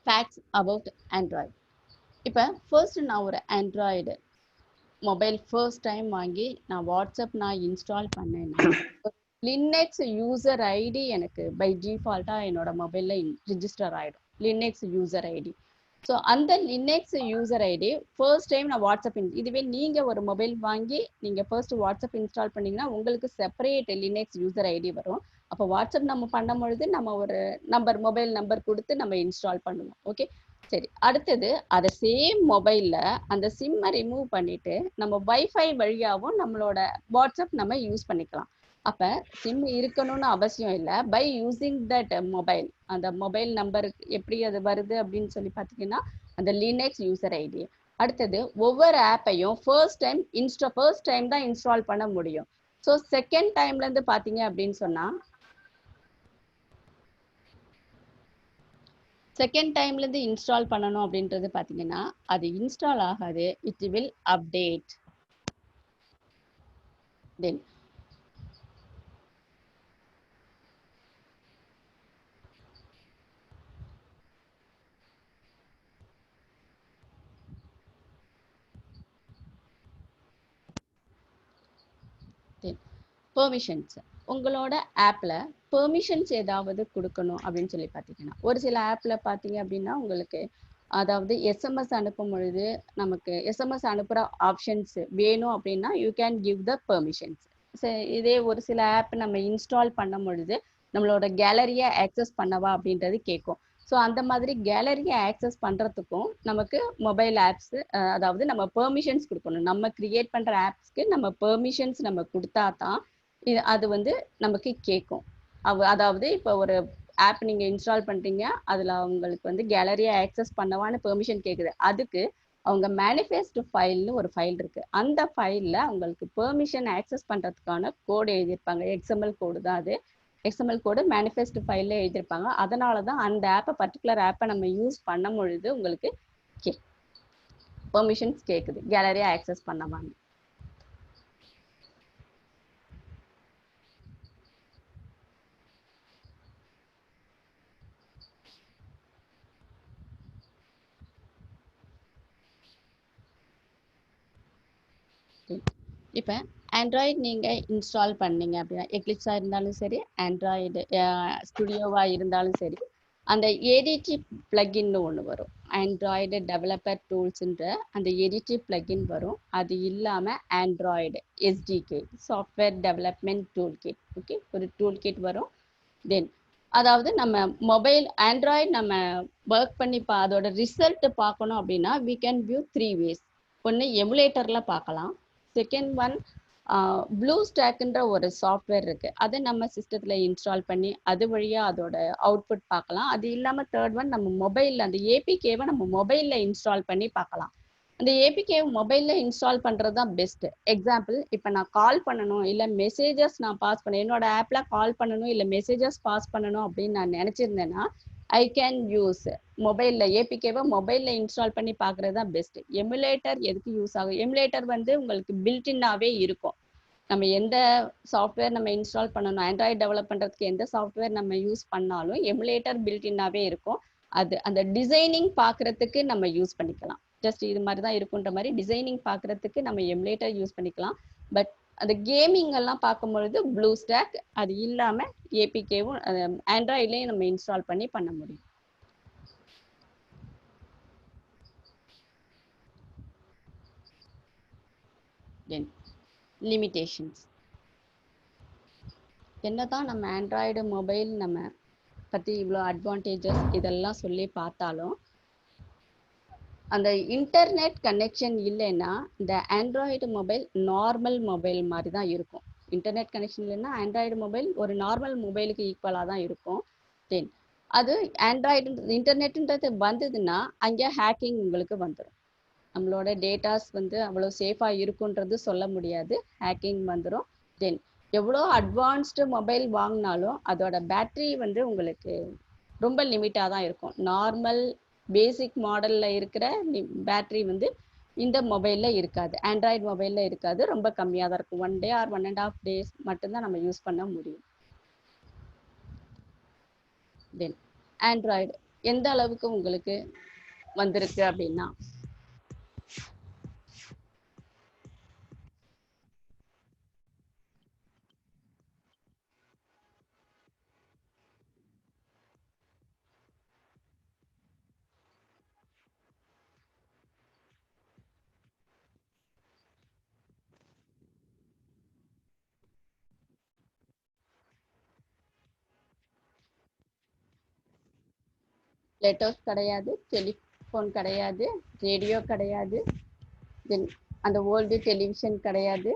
A: Facts about Android. இப்போ first நான் ஒரு Android mobile first time வாங்கி நான் WhatsApp நான் install பண்ணேன்னா Linux user ID எனக்கு by டிஃபால்ட்டாக என்னோட மொபைலில் ரிஜிஸ்டர் ஆகிடும், லினக்ஸ் யூசர் ஐடி. ஸோ அந்த Linux user ID first time நான் வாட்ஸ்அப் இதுவே நீங்கள் ஒரு மொபைல் வாங்கி நீங்கள் ஃபர்ஸ்ட் வாட்ஸ்அப் இன்ஸ்டால் பண்ணீங்கன்னா உங்களுக்கு செப்பரேட் லினக்ஸ் யூசர் ஐடி வரும். அப்போ வாட்ஸ்அப் நம்ம பண்ணும் பொழுது நம்ம ஒரு மொபைல் நம்பர் கொடுத்து நம்ம இன்ஸ்டால் பண்ணுவோம். ஓகே, சரி. அடுத்தது அதை சேம் மொபைல்ல அந்த சிம்மை ரிமூவ் பண்ணிட்டு நம்ம வைஃபை வழியாகவும் நம்மளோட வாட்ஸ்அப் நம்ம யூஸ் பண்ணிக்கலாம். அப்ப சிம் இருக்கணும்னு அவசியம் இல்லை. பை யூசிங் தட் மொபைல், அந்த மொபைல் நம்பருக்கு எப்படி அது வருது அப்படின்னு சொல்லி பார்த்தீங்கன்னா அந்த லினக்ஸ் யூசர் ஐடி. அடுத்தது ஒவ்வொரு ஆப்பையும் ஃபர்ஸ்ட் டைம் தான் இன்ஸ்டால் பண்ண முடியும். ஸோ செகண்ட் டைம்ல இருந்து பார்த்தீங்க அப்படின்னு சொன்னா செகண்ட் டைம்ல இருந்து இன்ஸ்டால் பண்ணணும் அப்படின்றது பார்த்தீங்கன்னா அது இன்ஸ்டால் ஆகாது. It will update. Then permissions. உங்களோட ஆப்ல பெர்மிஷன்ஸ் ஏதாவது கொடுக்கணும் அப்படின்னு சொல்லி பார்த்தீங்கன்னா ஒரு சில ஆப்ல பார்த்தீங்க அப்படின்னா உங்களுக்கு அதாவது எஸ்எம்எஸ் அனுப்பும் பொழுது நமக்கு எஸ்எம்எஸ் அனுப்புகிற ஆப்ஷன்ஸ் வேணும் அப்படின்னா you can give the permissions. இதே ஒரு சில ஆப் நம்ம இன்ஸ்டால் பண்ணும் பொழுது நம்மளோட கேலரியை ஆக்சஸ் பண்ணவா அப்படின்றது கேட்கும். ஸோ அந்த மாதிரி கேலரியை ஆக்சஸ் பண்ணுறதுக்கும் நமக்கு மொபைல் ஆப்ஸ் அதாவது நம்ம பெர்மிஷன்ஸ் கொடுக்கணும். நம்ம கிரியேட் பண்ணுற ஆப்ஸ்க்கு நம்ம பெர்மிஷன்ஸ் நம்ம கொடுத்தா தான் அது வந்து நமக்கு கேட்கும். அதாவது இப்போ ஒரு ஆப் நீங்கள் இன்ஸ்டால் பண்ணுறீங்க, அதில் அவங்களுக்கு வந்து கேலரியை ஆக்சஸ் பண்ணவான்னு பெர்மிஷன் கேட்குது. அதுக்கு அவங்க மேனிஃபெஸ்ட் ஃபைல்னு ஒரு ஃபைல் இருக்குது. அந்த ஃபைலில் அவங்களுக்கு பெர்மிஷன் ஆக்சஸ் பண்ணுறதுக்கான கோடு எழுதியிருப்பாங்க. எக்ஸ்எம்எல் கோடு தான் அது. எக்ஸ்எம்எல் கோடு மேனிஃபெஸ்ட் ஃபைலில் எழுதியிருப்பாங்க. அதனால தான் அந்த ஆப்பை பர்டிகுலர் ஆப்பை நம்ம யூஸ் பண்ணும் பொழுது உங்களுக்கு பெர்மிஷன்ஸ் கேட்குது கேலரியை ஆக்சஸ் பண்ணவான்னு. இப்போ ஆண்ட்ராய்டு நீங்கள் இன்ஸ்டால் பண்ணீங்க அப்படின்னா எக்லிப்ஸாக இருந்தாலும் சரி ஆண்ட்ராய்டு ஸ்டுடியோவாக இருந்தாலும் சரி அந்த ஏடிடி பிளக்கின்னு ஒன்று வரும். ஆண்ட்ராய்டு டெவலப்பர் டூல்ஸுன்ற அந்த ஏடிடி பிளக்கின் வரும். அது இல்லாமல் Android SDK software development tool kit, okay, ஒரு டூல் கிட் வரும். தென் அதாவது நம்ம மொபைல் ஆண்ட்ராய்டு நம்ம ஒர்க் பண்ணி அதோட ரிசல்ட் பார்க்கணும் அப்படின்னா we can view 3 ways. ஒன்று எமுலேட்டரில் பார்க்கலாம். செகண்ட் ஒன் ப்ளூ ஸ்டாக்ன்ற ஒரு சாஃப்ட்வேர் இருக்குது, அதை நம்ம சிஸ்டத்தில் இன்ஸ்டால் பண்ணி அது வழியாக அதோட அவுட்புட் பார்க்கலாம். அது இல்லாமல் தேர்ட் ஒன் நம்ம மொபைலில் அந்த ஏபிகேவை நம்ம மொபைலில் இன்ஸ்டால் பண்ணி பார்க்கலாம். அந்த ஏபிகே மொபைலில் இன்ஸ்டால் பண்ணுறது தான் பெஸ்ட்டு. எக்ஸாம்பிள், இப்போ நான் கால் பண்ணணும் இல்லை மெசேஜஸ் நான் பாஸ் பண்ணணும், என்னோட ஆப்பில் கால் பண்ணணும் இல்லை மெசேஜஸ் பாஸ் பண்ணணும் அப்படின்னு நான் நினச்சிருந்தேன்னா ஐ கேன் யூஸ் மொபைலில் ஏபிகேவை மொபைலில் இன்ஸ்டால் பண்ணி பார்க்குறது தான் பெஸ்ட்டு. எமுலேட்டர் எதுக்கு யூஸ் ஆகும்? எமுலேட்டர் வந்து உங்களுக்கு பில்டின்னாகவே இருக்கும். நம்ம எந்த சாஃப்ட்வேர் நம்ம இன்ஸ்டால் பண்ணணும், ஆண்ட்ராய்டு டெவலப் பண்ணுறதுக்கு எந்த சாஃப்ட்வேர் நம்ம யூஸ் பண்ணாலும் எமுலேட்டர் பில்டின்னாகவே இருக்கும். அது அந்த டிசைனிங் பார்க்குறதுக்கு நம்ம யூஸ் பண்ணிக்கலாம். ஜஸ்ட் இது மாதிரி தான் இருக்குன்ற மாதிரி டிசைனிங் பார்க்குறதுக்கு நம்ம எமுலேட்டர் யூஸ் பண்ணிக்கலாம். பட் அந்த கேமிங் எல்லாம் பார்க்கும்பொழுது ப்ளூ ஸ்டாக், அது இல்லாமல் ஏபிகேவும் ஆண்ட்ராய்ட்லேயும் நம்ம இன்ஸ்டால் பண்ணி பண்ண முடியும். தென் லிமிட்டேஷன்ஸ். என்னதான் நம்ம ஆண்ட்ராய்டு மொபைல் நம்ம பற்றி இவ்வளோ அட்வான்டேஜஸ் இதெல்லாம் சொல்லி பார்த்தாலும் அந்த இன்டர்நெட் கனெக்ஷன் இல்லைன்னா இந்த ஆண்ட்ராய்டு மொபைல் நார்மல் மொபைல் மாதிரி தான் இருக்கும். இன்டர்நெட் கனெக்ஷன் இல்லைன்னா ஆண்ட்ராய்டு மொபைல் ஒரு நார்மல் மொபைலுக்கு ஈக்குவலாக தான் இருக்கும். தென் அது ஆண்ட்ராய்டு இன்டர்நெட்டுன்றது வந்ததுன்னா அங்கே ஹேக்கிங் உங்களுக்கு வந்துடும். நம்மளோட டேட்டாஸ் வந்து அவ்வளோ சேஃபாக இருக்குன்றது சொல்ல முடியாது, ஹேக்கிங் வந்துடும். தென் எவ்வளோ அட்வான்ஸ்டு மொபைல் வாங்கினாலும் அதோட பேட்ரி வந்து உங்களுக்கு ரொம்ப லிமிட்டாக தான் இருக்கும். நார்மல் பேசிக் மாடலில் இருக்கிற பேட்ரி வந்து இந்த மொபைலில் இருக்காது, ஆண்ட்ராய்டு மொபைலில் இருக்காது, ரொம்ப கம்மியாக தான் இருக்கும். 1 day ஆர் 1.5 days மட்டும்தான் நம்ம யூஸ் பண்ண முடியும். தென் ஆண்ட்ராய்டு எந்த அளவுக்கு உங்களுக்கு வந்திருக்கு அப்படின்னா லெட்டர்ஸ் கிடையாது, டெலிஃபோன் கிடையாது, ரேடியோ கிடையாது, தென் அந்த ஓல்டு டெலிவிஷன் கிடையாது.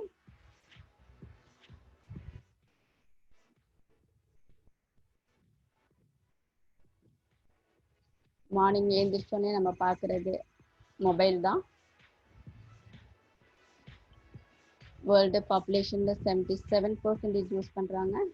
A: மார்னிங் எழுந்திரிச்சோடனே நம்ம பார்க்குறது மொபைல் தான். வேர்ல்டு பாப்புலேஷனில் 77% யூஸ் பண்ணுறாங்க.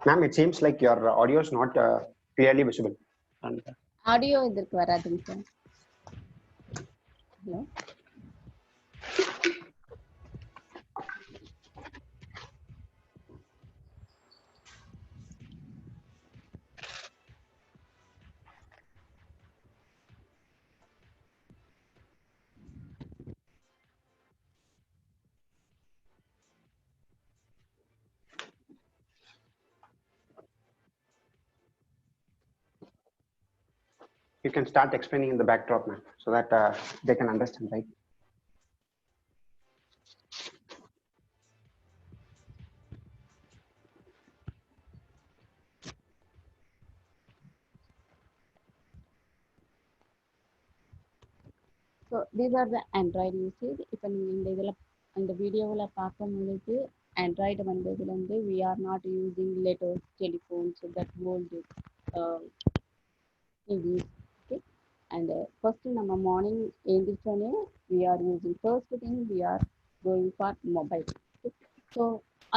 B: Ma'am, it seems like your audio is not clearly visible. And
A: audio இதற்கு வராதுங்க sir. Hello,
B: You can start explaining in the backdrop, ma'am, so that they can understand, right?
A: So these are the Android usage. இப்போ நீங்க இந்த இதில் இந்த வீடியோவில் பார்க்கும் பொழுது Android வந்ததுல இருந்து we are not using latest telephones that old TVs. Okay, and first நம்ம morning எழுந்திரிச்சோடனே we are using first thing we are going for mobile. Okay? So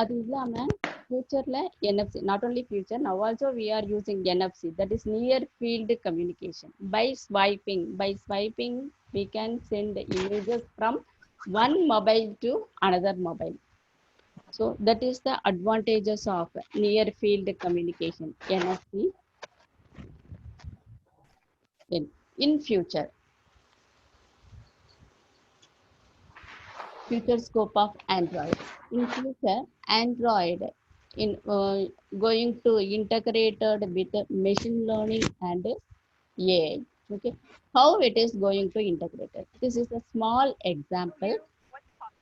A: அது இல்லாமல் futureல NFC, not only future, now also we are using NFC, that is near field communication. By swiping we can send images from one mobile to another mobile. So that is the advantages of near field communication, NFC. In future scope of Android. In future, Android in going to integrated with machine learning and AI. Okay, how it is going to integrate it? This is a small example.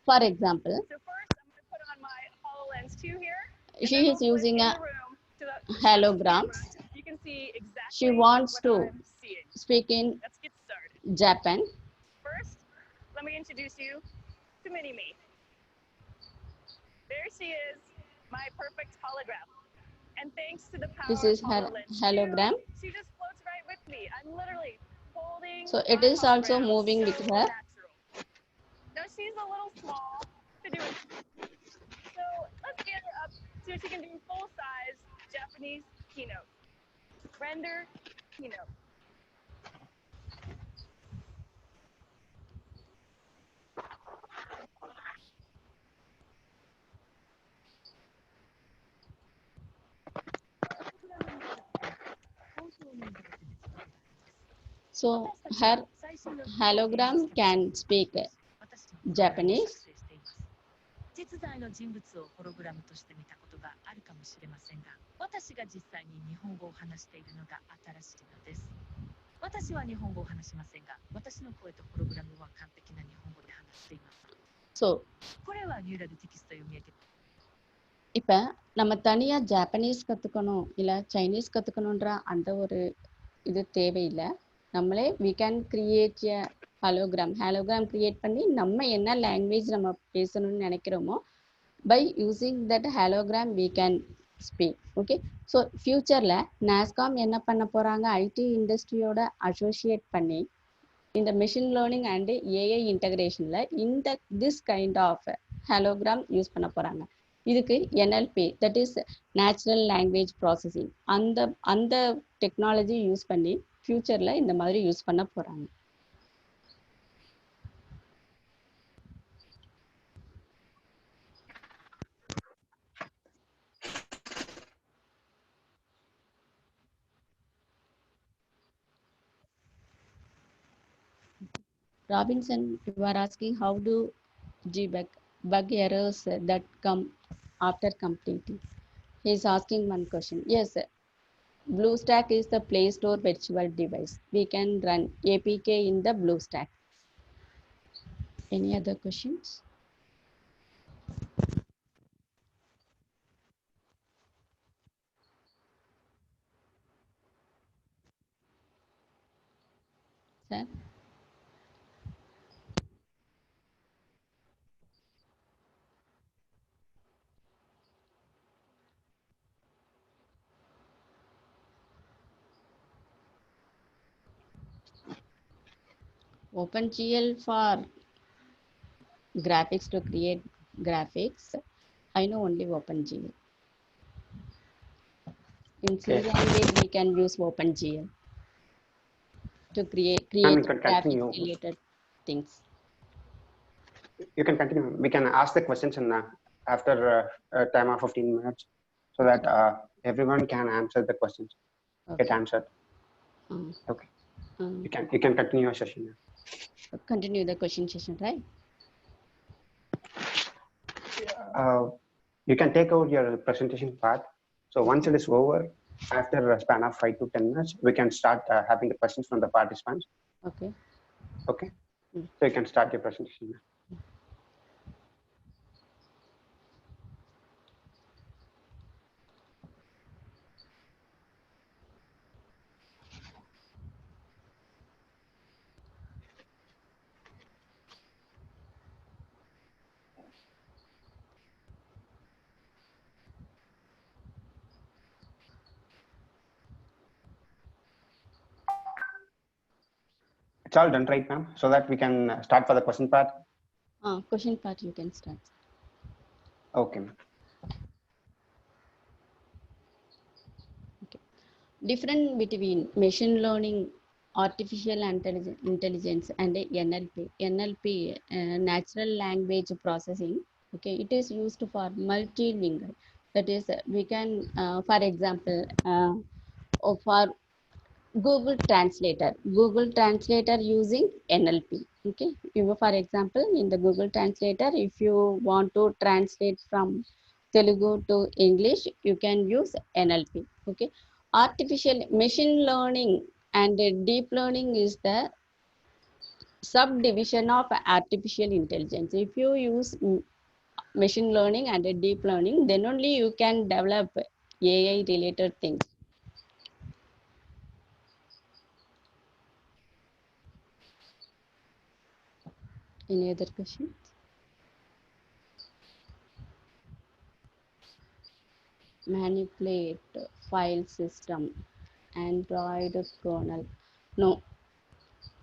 A: For example,
D: So first, I'm going to put on my HoloLens 2 here. and
A: she
D: then
A: is
D: we'll flip
A: using
D: in
A: a
D: the room to the
A: hologram.
D: camera. You can see exactly
A: She wants
D: what
A: to
D: I'm seeing.
A: speak in
D: Let's get started.
A: Japan.
D: First, let me introduce you to Mini-Me. There she is, my perfect hologram. And thanks to the power
A: This is
D: of
A: her
D: HoloLens 2,
A: hologram.
D: she just floats right with me. I'm literally holding
A: So it
D: my
A: is also
D: hologram
A: moving
D: so
A: with her.
D: natural. Now she's a little small to do it. So let's get her up so she can do full-size Japanese keynote. Render keynote.
A: So her hologram can speak Japanese.
E: 実在の人物をホログラムとして見たことがあるかもしれませんが、私が実際に日本語を話しているのが新しいのです。私は日本語を話しませんが、私の声とホログラムは完璧な日本語で話しています。
A: So
E: これはニューラルテキスト読み上げ。
A: இப்போ நம்ம தனியாக Japanese கற்றுக்கணும் இல்லை Chinese கற்றுக்கணுன்ற அந்த ஒரு இது தேவையில்லை. நம்மளே we can create a hologram create பண்ணி நம்ம என்ன லாங்குவேஜ் நம்ம பேசணும்னு நினைக்கிறோமோ by using that hologram we can speak. Okay, so ஃபியூச்சரில் NASCOM என்ன பண்ண போகிறாங்க, ஐடி இண்டஸ்ட்ரியோட அசோசியேட் பண்ணி இந்த மெஷின் லேர்னிங் அண்டு ஏஐ இன்டகிரேஷனில் இந்த திஸ் கைண்ட் ஆஃப் ஹலோகிராம் யூஸ் பண்ண போகிறாங்க. இதுக்கு NLP, that is natural language processing, அந்த டெக்னாலஜி யூஸ் பண்ணி ஃபியூச்சரில் இந்த மாதிரி யூஸ் பண்ண போகிறாங்க. Robinson, you are asking how do bug errors that come after completing. He is asking one question. Yes, BlueStack is the Play Store virtual device. We can run APK in the BlueStack. Any other questions? Sir? OpenGL for graphics, to create graphics. I know only OpenGL. In C language, we can use OpenGL to create graphics related things.
B: You can continue. We can ask the questions in after a time of 15 minutes so that everyone can answer the questions.
A: Okay.
B: Get answered. Okay. You can continue your session now.
A: Continue the question session, right?
B: You can take out your presentation part. So once it is over, After a span of 5 to 10 minutes, we can start having the questions from the participants.
A: Okay.
B: Okay.
A: Mm.
B: So you can start your presentation. It's all done right now, so that we can start for the question part.
A: Question part you can start.
B: Okay.
A: Difference between machine learning, artificial intelligence, and NLP. NLP, natural language processing. Okay, it is used for multilingual. That is, we can, for example, for Google Translator. Google Translator using NLP. Okay, for example, in the Google Translator, if you want to translate from Telugu to English, you can use NLP. Okay, artificial machine learning and deep learning is the subdivision of artificial intelligence. If you use machine learning and deep learning, then only you can develop AI related things. Any other questions? Manipulate file system, Android kernel. No,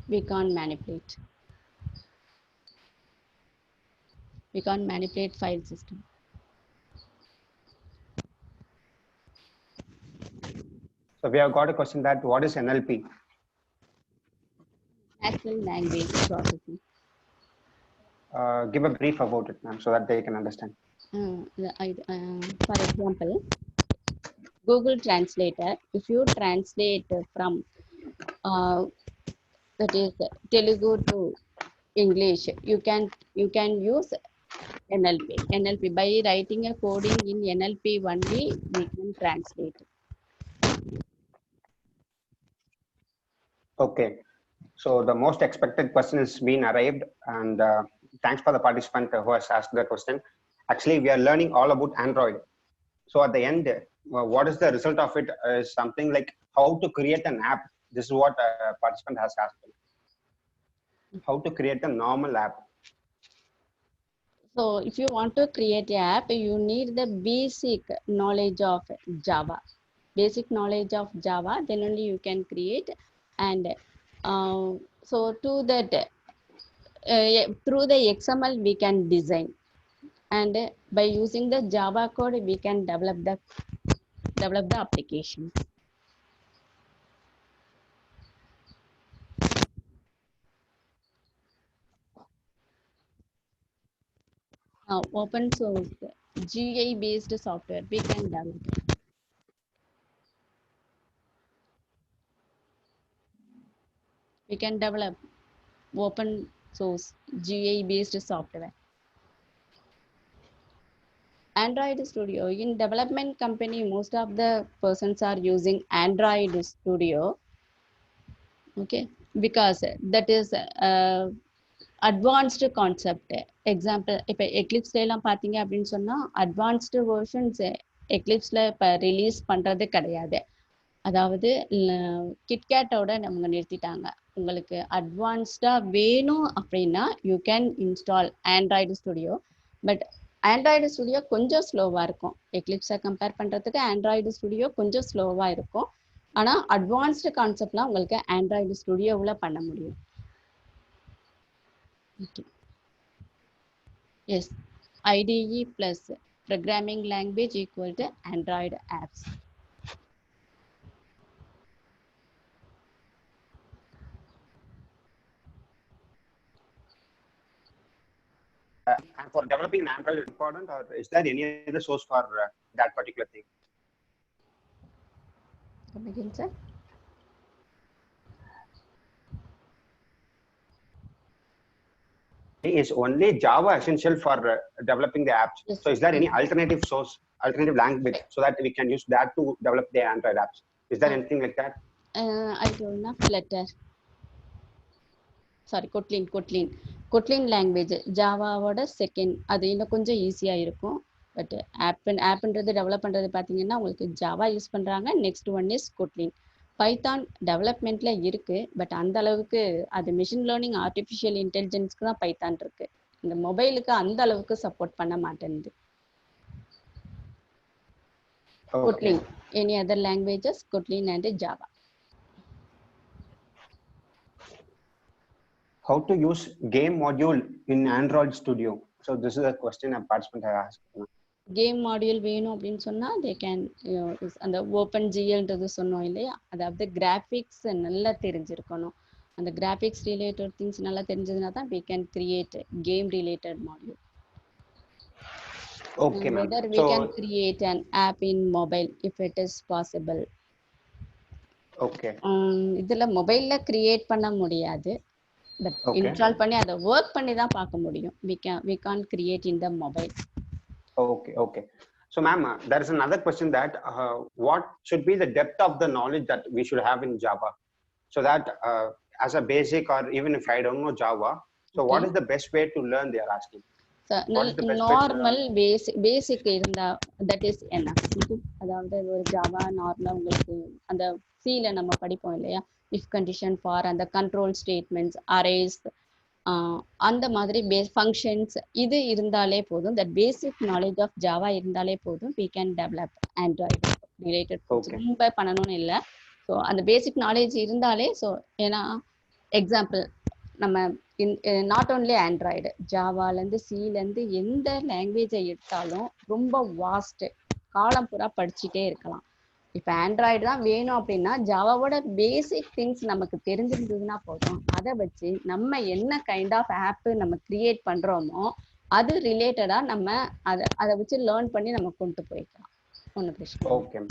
A: we can't manipulate. We can't manipulate file system.
B: So we have got a question that what is NLP?
A: Natural language processing.
B: Give a brief about it, ma'am, so that they can understand.
A: For example, Google Translator. If you translate from that is Telugu to English, you can use NLP. NLP by writing a coding in NLP only we can translate.
B: Okay. So the most expected question has been arrived, and thanks for the participant who has asked the question. Actually, we are learning all about Android. So at the end, what is the result of it is something like how to create an app. This is what a participant has asked. How to create a normal app.
A: So if you want to create an app, you need the basic knowledge of Java. Basic knowledge of Java, then only you can create. And so to that, through the XML, we can design. And by using the Java code, we can develop the application. Now, open source GI based software we can develop. We can develop open source GI based software. Android Studio. In development company, most of the persons are using Android Studio. Okay, because that is advanced concept. Example, இப்போ எக்லிப்ஸ்ல எல்லாம் பார்த்தீங்க அப்படின்னு சொன்னா advanced versions எக்லிப்ஸ்ல இப்போ release பண்றது கிடையாது. அதாவது கிட்கேட்டோட நம்ம நிறுத்திட்டாங்க. உங்களுக்கு அட்வான்ஸ்டா வேணும் அப்படின்னா you can install Android studio. But Android studio கொஞ்சம் ஸ்லோவாக இருக்கும். எக்லிப்ஸை கம்பேர் பண்ணுறதுக்கு ஆண்ட்ராய்டு ஸ்டுடியோ கொஞ்சம் ஸ்லோவாக இருக்கும். ஆனால் அட்வான்ஸ்டு கான்செப்ட்லாம் உங்களுக்கு ஆண்ட்ராய்டு ஸ்டுடியோவில் பண்ண முடியும். Okay. Yes, IDE plus programming language equal to Android apps.
B: And for developing an Android is important, or is there any other source for that particular thing?
A: Come again, sir.
B: Is only Java essential for developing the apps?
A: Yes,
B: So is there any alternative source alternative language so that we can use that to develop the Android apps. Is there anything like that?
A: I told na Flutter. Sorry, Kotlin language ஜாவாவோட second, அது இன்னும் கொஞ்சம் ஈஸியா இருக்கும். But ஆப்ன்றது develop பண்றது பார்த்தீங்கன்னா உங்களுக்கு Java use பண்றாங்க. Next one is Kotlin. Python டெவலப்மெண்ட்ல இருக்கு, பட் அந்த அளவுக்கு அது மிஷின் லேர்னிங் ஆர்டிஃபிஷியல் இன்டெலிஜென்ஸ்க்கு தான் பைத்தான் இருக்கு. இந்த மொபைலுக்கு அந்த அளவுக்கு சப்போர்ட் பண்ண மாட்டேங்குது. Kotlin. Any other languages? Kotlin and Java.
B: How to use game module in Android Studio? So this is a question a participant has asked.
A: Game module வேணும் அப்படின்னு சொன்னா தே கேன் அந்த ஓப்பன் ஜிஎல்ன்றது சொன்னோம் இல்லையா, அதாவது கிராஃபிக்ஸ் நல்லா தெரிஞ்சிருக்கணும். அந்த கிராஃபிக்ஸ் ரிலேட்டட் திங்ஸ் நல்லா தெரிஞ்சதுனா தான் we can create game related module.
B: Okay, ma'am.
A: Whether we can create an app in mobile if it is possible.
B: Okay.
A: இதுல மொபைல்ல கிரியேட் பண்ண முடியாது, பட் இன்ஸ்டால் பண்ணி அதை ஒர்க் பண்ணி தான் பார்க்க முடியும். we can't create in the mobile.
B: Okay. So ma'am, there is another question that what should be the depth of the knowledge that we should have in Java, so that as a basic, or even if I don't know Java, so what is the best way to learn, they are asking.
A: Normal பேசிக் இருந்தா that is enough. அதாவது ஒரு Java நார்மலா உங்களுக்கு அந்த சில நம்ம படிப்போம் இல்லையா, இஃப் கண்டிஷன் ஃபார் அந்த கண்ட்ரோல் ஸ்டேட்மெண்ட்ஸ், அரேஸ், அந்த மாதிரி ஃபங்க்ஷன்ஸ், இது இருந்தாலே போதும். That basic knowledge of Java இருந்தாலே போதும். we can develop Android related ரொம்ப பண்ணணும்னு இல்லை. ஸோ அந்த பேசிக் நாலேஜ் இருந்தாலே, ஸோ ஏன்னா எக்ஸாம்பிள் நம்ம நாட் ஓன்லி ஆண்ட்ராய்டு, ஜாவாலேருந்து சிலேருந்து எந்த லாங்குவேஜை எடுத்தாலும் ரொம்ப வாஸ்ட், காலம் பூரா படிச்சுட்டே இருக்கலாம். இப்போ ஆண்ட்ராய்டு தான் வேணும் அப்படின்னா ஜாவாவோட பேசிக் திங்ஸ் நமக்கு தெரிஞ்சிருந்ததுன்னா போதும். அதை வச்சு நம்ம என்ன கைண்ட் ஆஃப் ஆப்பு நம்ம கிரியேட் பண்ணுறோமோ அது ரிலேட்டடாக நம்ம அதை வச்சு லேர்ன் பண்ணி நம்ம கொண்டு போய்க்கலாம். ஒன்றும் பிரச்சனை.
B: Okay.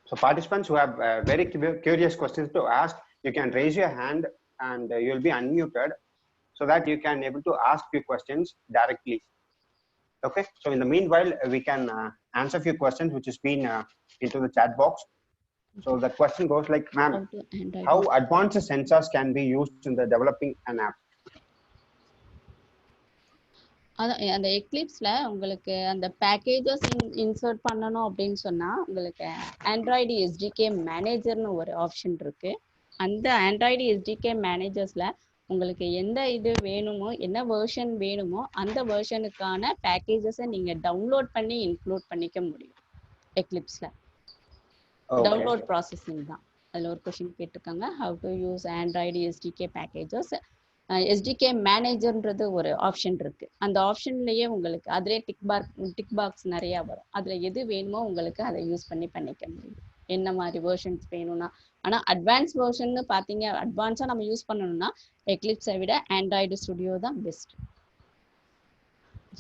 B: So participants who have very curious questions to ask, you can raise your hand and you will be unmuted so that you can able to ask few questions directly. Okay. So in the meanwhile, we can answer few questions which has been into the chat box. So the question goes like, ma'am, how advanced sensors can be used in the developing an app?
A: அந்த எக்லிப்ஸ்ல உங்களுக்கு அந்த packages insert பண்ணணும் அப்படின்னு சொன்னா உங்களுக்கு Android SDK மேனேஜர்னு ஒரு option இருக்கு. அந்த ஆண்ட்ராய்டு எஸ்டிகே மேனேஜர்ஸ்ல உங்களுக்கு எந்த இது வேணுமோ, என்ன வெர்ஷன் வேணுமோ அந்த வெர்ஷனுக்கான பேக்கேஜஸை நீங்க டவுன்லோட் பண்ணி இன்க்ளூட் பண்ணிக்க முடியும் எக்லிப்ஸ்ல. டவுன்லோட் ப்ராசஸிங் தான். அதில் ஒரு கொஸ்டின் கேட்டிருக்காங்க, how to use Android SDK packages. SDK மேனேஜர்ன்றது ஒரு ஆப்ஷன் இருக்கு. அந்த ஆப்ஷன்லயே உங்களுக்கு அதிலே டிக் பாக்ஸ் நிறைய வரும். அதுல எது வேணுமோ உங்களுக்கு அதை யூஸ் பண்ணிக்க முடியும், என்ன மாதிரி வெர்ஷன்ஸ் வேணும்னா. ஆனால் அட்வான்ஸ் வெர்ஷன் பார்த்தீங்க, அட்வான்ஸாக நம்ம யூஸ் பண்ணணும்னா எக்லிப்ஸை விட ஆண்ட்ராய்டு ஸ்டுடியோ தான் best.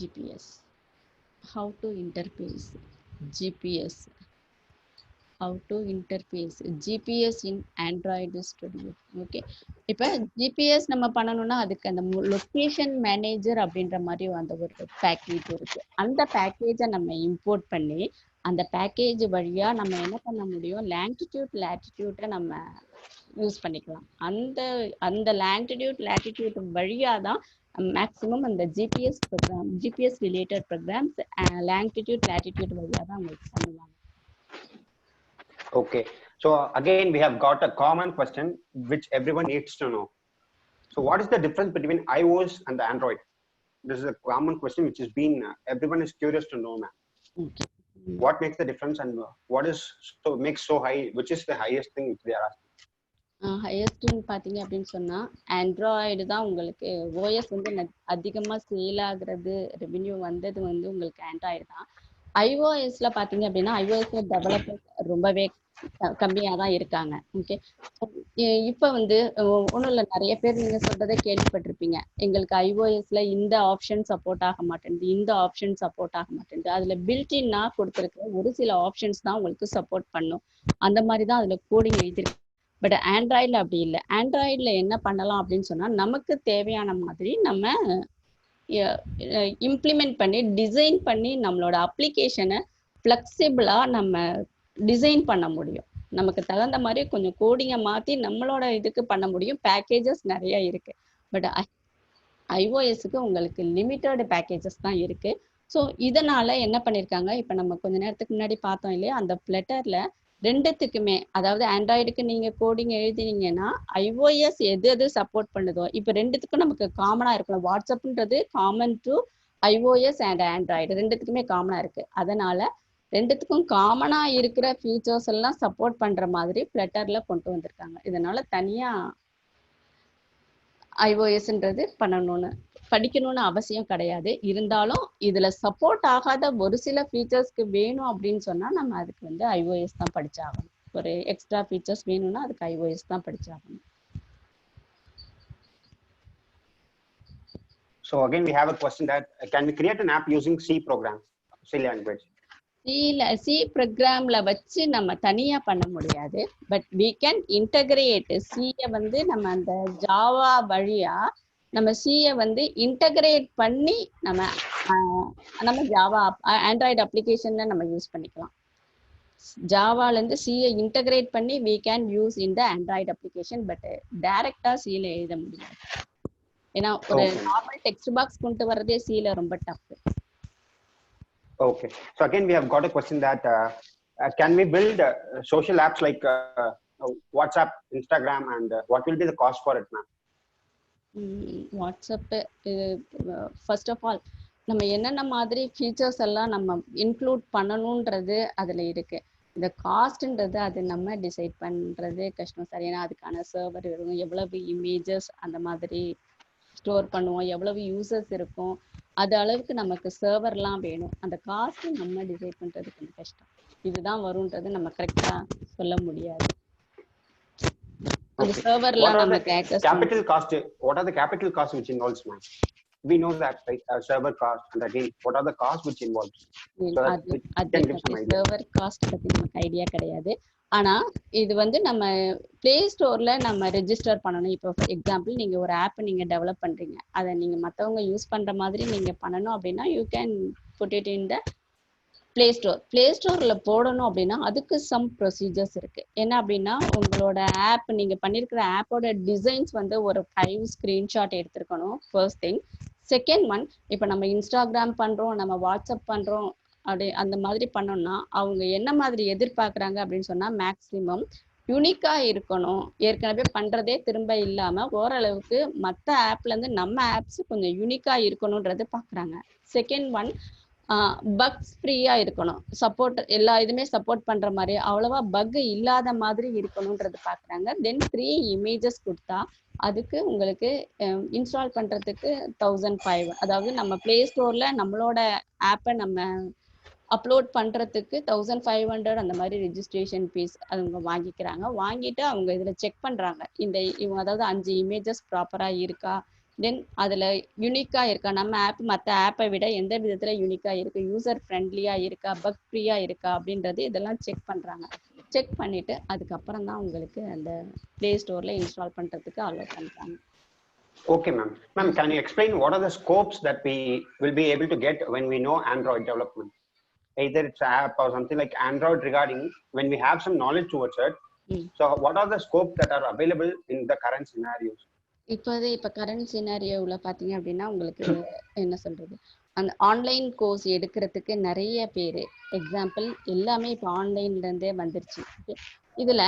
A: GPS, how to interface GPS, how to interface GPS in Android Studio. Okay, இப்போ GPS நம்ம பண்ணணும்னா அதுக்கு அந்த லொக்கேஷன் மேனேஜர் அப்படின்ற மாதிரி அந்த ஒரு பேக்கேஜ் இருக்கு. அந்த பேக்கேஜை நம்ம இம்போர்ட் பண்ணி அந்த பேக்கேஜ் வழியா நம்ம என்ன பண்ண முடியும், லாங்கிடியூட் லேட்டிடியூட்டை நம்ம யூஸ் பண்ணிக்கலாம். அந்த லாங்கிடியூட் லேட்டிடியூட் வழியா தான் மேக்ஸிமம் அந்த GPS related programs longitude latitude வழியா தான் உங்களுக்கு பண்ணுவாங்க.
B: Okay, so again we have got a common question which everyone needs to know. So what is the difference between iOS and the Android? This is a common question which has been everyone is curious to know, ma'am.
A: Okay.
B: What makes the difference and what is so makes so high, which is the highest thing which they are asking?
A: ஹையஸ்ட்னு பார்த்தீங்க அப்படின்னு சொன்னால் Android தான் உங்களுக்கு OS வந்து அதிகமாக sale ஆகுறது, revenue வந்தது வந்து உங்களுக்கு ஆண்ட்ராய்டு தான். ஐஓஎஸ்ல பார்த்தீங்க அப்படின்னா ஐஓஎஸ்ல டெவலப்பர்ஸ் ரொம்பவே கம்மியாக தான் இருக்காங்க. ஓகே, இப்போ வந்து ஒன்றும் இல்லை, நிறைய பேர் நீங்கள் சொல்றதை கேள்விப்பட்டிருப்பீங்க, எங்களுக்கு ஐஓஎஸ்ல இந்த ஆப்ஷன் சப்போர்ட் ஆக மாட்டேங்குது, இந்த ஆப்ஷன் சப்போர்ட் ஆக மாட்டேங்குது. அதில் பில்டின்னா கொடுத்துருக்க ஒரு சில ஆப்ஷன்ஸ் தான் உங்களுக்கு சப்போர்ட் பண்ணும். அந்த மாதிரி தான் அதில் கோடிங் எழுதிருக்கு. பட் ஆண்ட்ராய்டில் அப்படி இல்லை. ஆண்ட்ராய்டில் என்ன பண்ணலாம் அப்படின்னு சொன்னால் நமக்கு தேவையான மாதிரி நம்ம இம்ப்ளிமெண்ட் பண்ணி டிசைன் பண்ணி நம்மளோட அப்ளிகேஷனை ஃப்ளெக்சிபிளா நம்ம டிசைன் பண்ண முடியும். நமக்கு தகுந்த மாதிரி கொஞ்சம் கோடிங்கை மாத்தி நம்மளோட இதுக்கு பண்ண முடியும். பேக்கேஜஸ் நிறைய இருக்கு. பட் iOS-க்கு உங்களுக்கு லிமிட்டட் பேக்கேஜஸ் தான் இருக்கு. ஸோ இதனால என்ன பண்ணியிருக்காங்க, இப்போ நம்ம கொஞ்ச நேரத்துக்கு முன்னாடி பார்த்தோம் இல்லையா, அந்த ஃப்ளட்டர்ல ரெண்டுத்துக்குமே, அதாவது ஆண்ட்ராய்டுக்கு நீங்க கோடிங் எழுதினீங்கன்னா iOS எது சப்போர்ட் பண்ணுதோ, இப்போ ரெண்டுத்துக்கும் நமக்கு காமனா இருக்கணும். வாட்ஸ்அப்ன்றது common to iOS and Android ரெண்டுத்துக்குமே காமனா இருக்கு. அதனால ரெண்டுத்துக்கும் காமனா இருக்கிற ஃபீச்சர்ஸ் எல்லாம் சப்போர்ட் பண்ற மாதிரி ஃப்ளட்டர்ல கொண்டு வந்திருக்காங்க. இதனால தனியா iOSன்றது படிக்கணும்னு அவசியம் கிடையாது. இருந்தாலும் இதுல சப்போர்ட் ஆகாத ஒரு சில ஃபீச்சர்ஸ்க்கு வேணும் அப்படின்னு சொன்னா நம்ம அதுக்கு வந்து iOS தான் படிச்சாகணும். ஒரு எக்ஸ்ட்ரா ஃபீச்சர்ஸ் வேணும்னா அதுக்கு iOS தான் படிச்சாகணும்.
B: So again, we have a question that can we create an app using C program, C language?
A: C ப்ரோக்ராம்ல வச்சு நம்ம தனியா பண்ண முடியாது. பட் we can integrate சியை வந்து நம்ம அந்த ஜாவா வழியா நம்ம சியை வந்து இன்டகிரேட் பண்ணி நம்ம ஜாவா ஆண்ட்ராய்டு அப்ளிகேஷன்ல நம்ம யூஸ் பண்ணிக்கலாம். ஜாவால இருந்து சியை இன்டகிரேட் பண்ணி we can use in the Android application. But டைரக்டா சில எழுத முடியாது. ஏன்னா ஒரு நார்மல் டெக்ஸ்ட் பாக்ஸ் கொண்டு வர்றதே சில ரொம்ப tough.
B: Okay. So again, we have got a question that can we build social apps like WhatsApp, Instagram, and what will be the cost for it, ma'am?
A: WhatsApp first of all நம்ம என்னென்ன மாதிரி features எல்லாம் நம்ம include பண்ணணுன்றது அதில் இருக்கு. இந்த காஸ்ட்ன்றது அது நம்ம டிசைட் பண்ணுறது கஷ்டம் சார். ஏன்னா அதுக்கான சர்வர் இருக்கும், எவ்வளவு இமேஜஸ் அந்த மாதிரி ஸ்டோர் பண்ணுவோம், எவ்வளவு யூசர்ஸ் இருக்கும், அது அளவுக்கு நமக்கு சர்வர்லாம் வேணும். அந்த காஸ்ட் நம்ம டிசைட் பண்றது கொஞ்சம் கஷ்டம். இதுதான் வரும்ன்றது நம்ம கரெக்டா சொல்ல முடியாது. அந்த சர்வர்லாம் நமக்கு access
B: capital cost. What are the capital costs which involves, ma'am? We know that, right? Server cost, and again, what are the costs which involves?
A: Server cost பத்தி நமக்கு ஐடியா கிடையாது. ஆனா இது வந்து நம்ம பிளே ஸ்டோர்ல நம்ம ரெஜிஸ்டர் பண்ணணும். இப்போ ஃபார் எக்ஸாம்பிள் நீங்க ஒரு ஆப் நீங்க டெவலப் பண்றீங்க, அதை நீங்க மற்றவங்க யூஸ் பண்ற மாதிரி நீங்க பண்ணணும் அப்படின்னா you can put it in the Play Store. Play ஸ்டோர்ல போடணும் அப்படின்னா அதுக்கு சம் ப்ரொசீஜர்ஸ் இருக்கு. என்ன அப்படின்னா உங்களோட ஆப் நீங்க பண்ணிருக்கிற ஆப்போட டிசைன்ஸ் வந்து ஒரு 5 ஸ்கிரீன்ஷாட் எடுத்திருக்கணும் ஃபர்ஸ்ட் திங். செகண்ட் ஒன், இப்போ நம்ம இன்ஸ்டாகிராம் பண்றோம், நம்ம வாட்ஸ்அப் பண்றோம், அப்படி அந்த மாதிரி பண்ணோம்னா அவங்க என்ன மாதிரி எதிர்பார்க்குறாங்க அப்படின்னு சொன்னா மேக்சிமம் யூனிக்கா இருக்கணும். ஏற்கனவே பண்றதே திரும்ப இல்லாம ஓரளவுக்கு மற்ற ஆப்ல இருந்து நம்ம ஆப்ஸ் கொஞ்சம் யூனிக்கா இருக்கணும்ன்றது பாக்குறாங்க. செகண்ட் ஒன், பக்ஸ் ஃப்ரீயா இருக்கணும், சப்போர்ட் எல்லா இதுமே சப்போர்ட் பண்ற மாதிரி அவ்வளவா பக் இல்லாத மாதிரி இருக்கணும்ன்றது பாக்குறாங்க. தென் 3 இமேஜஸ் கொடுத்தா அதுக்கு உங்களுக்கு இன்ஸ்டால் பண்றதுக்கு 1500, அதாவது நம்ம பிளே ஸ்டோர்ல நம்மளோட ஆப்பை நம்ம அப்லோட் பண்றதுக்கு 1500 அந்த மாதிரி ரெஜிஸ்ட்ரேஷன் ஃபீஸ் அவங்க வாங்கிக்கிறாங்க. வாங்கிட்டு அவங்க இதுல செக் பண்றாங்க இவங்க அதாவது 5 இமேஜஸ் ப்ராப்பரா இருக்கா, தென் அதுல யூனிக்கா இருக்கா, நம்ம ஆப் மற்ற ஆப்பை விட எந்த விதத்துல யூனிக்கா இருக்கு, யூசர் ஃப்ரெண்ட்லியா இருக்கா, பக் ஃப்ரீயா இருக்கா அப்படின்றது இதெல்லாம் செக் பண்றாங்க. செக் பண்ணிட்டு அதுக்கப்புறம் தான் உங்களுக்கு அந்த பிளே ஸ்டோர்ல இன்ஸ்டால் பண்றதுக்கு அலோவ் பண்றாங்க.
B: Okay, ma'am. Ma'am, can you explain what are the scopes that we will be able to get when we know Android development? Either it's an app or something like Android regarding when we have some knowledge towards it. So what are the scopes that are available in the current scenarios?
A: இப்போ current சினாரியோவில் பார்த்தீங்க அப்படின்னா உங்களுக்கு என்ன சொல்றது, அந்த online course எடுக்கிறதுக்கு நிறைய பேர், எக்ஸாம்பிள் எல்லாமே இப்போ ஆன்லைன்லேருந்தே வந்துருச்சு. இதில்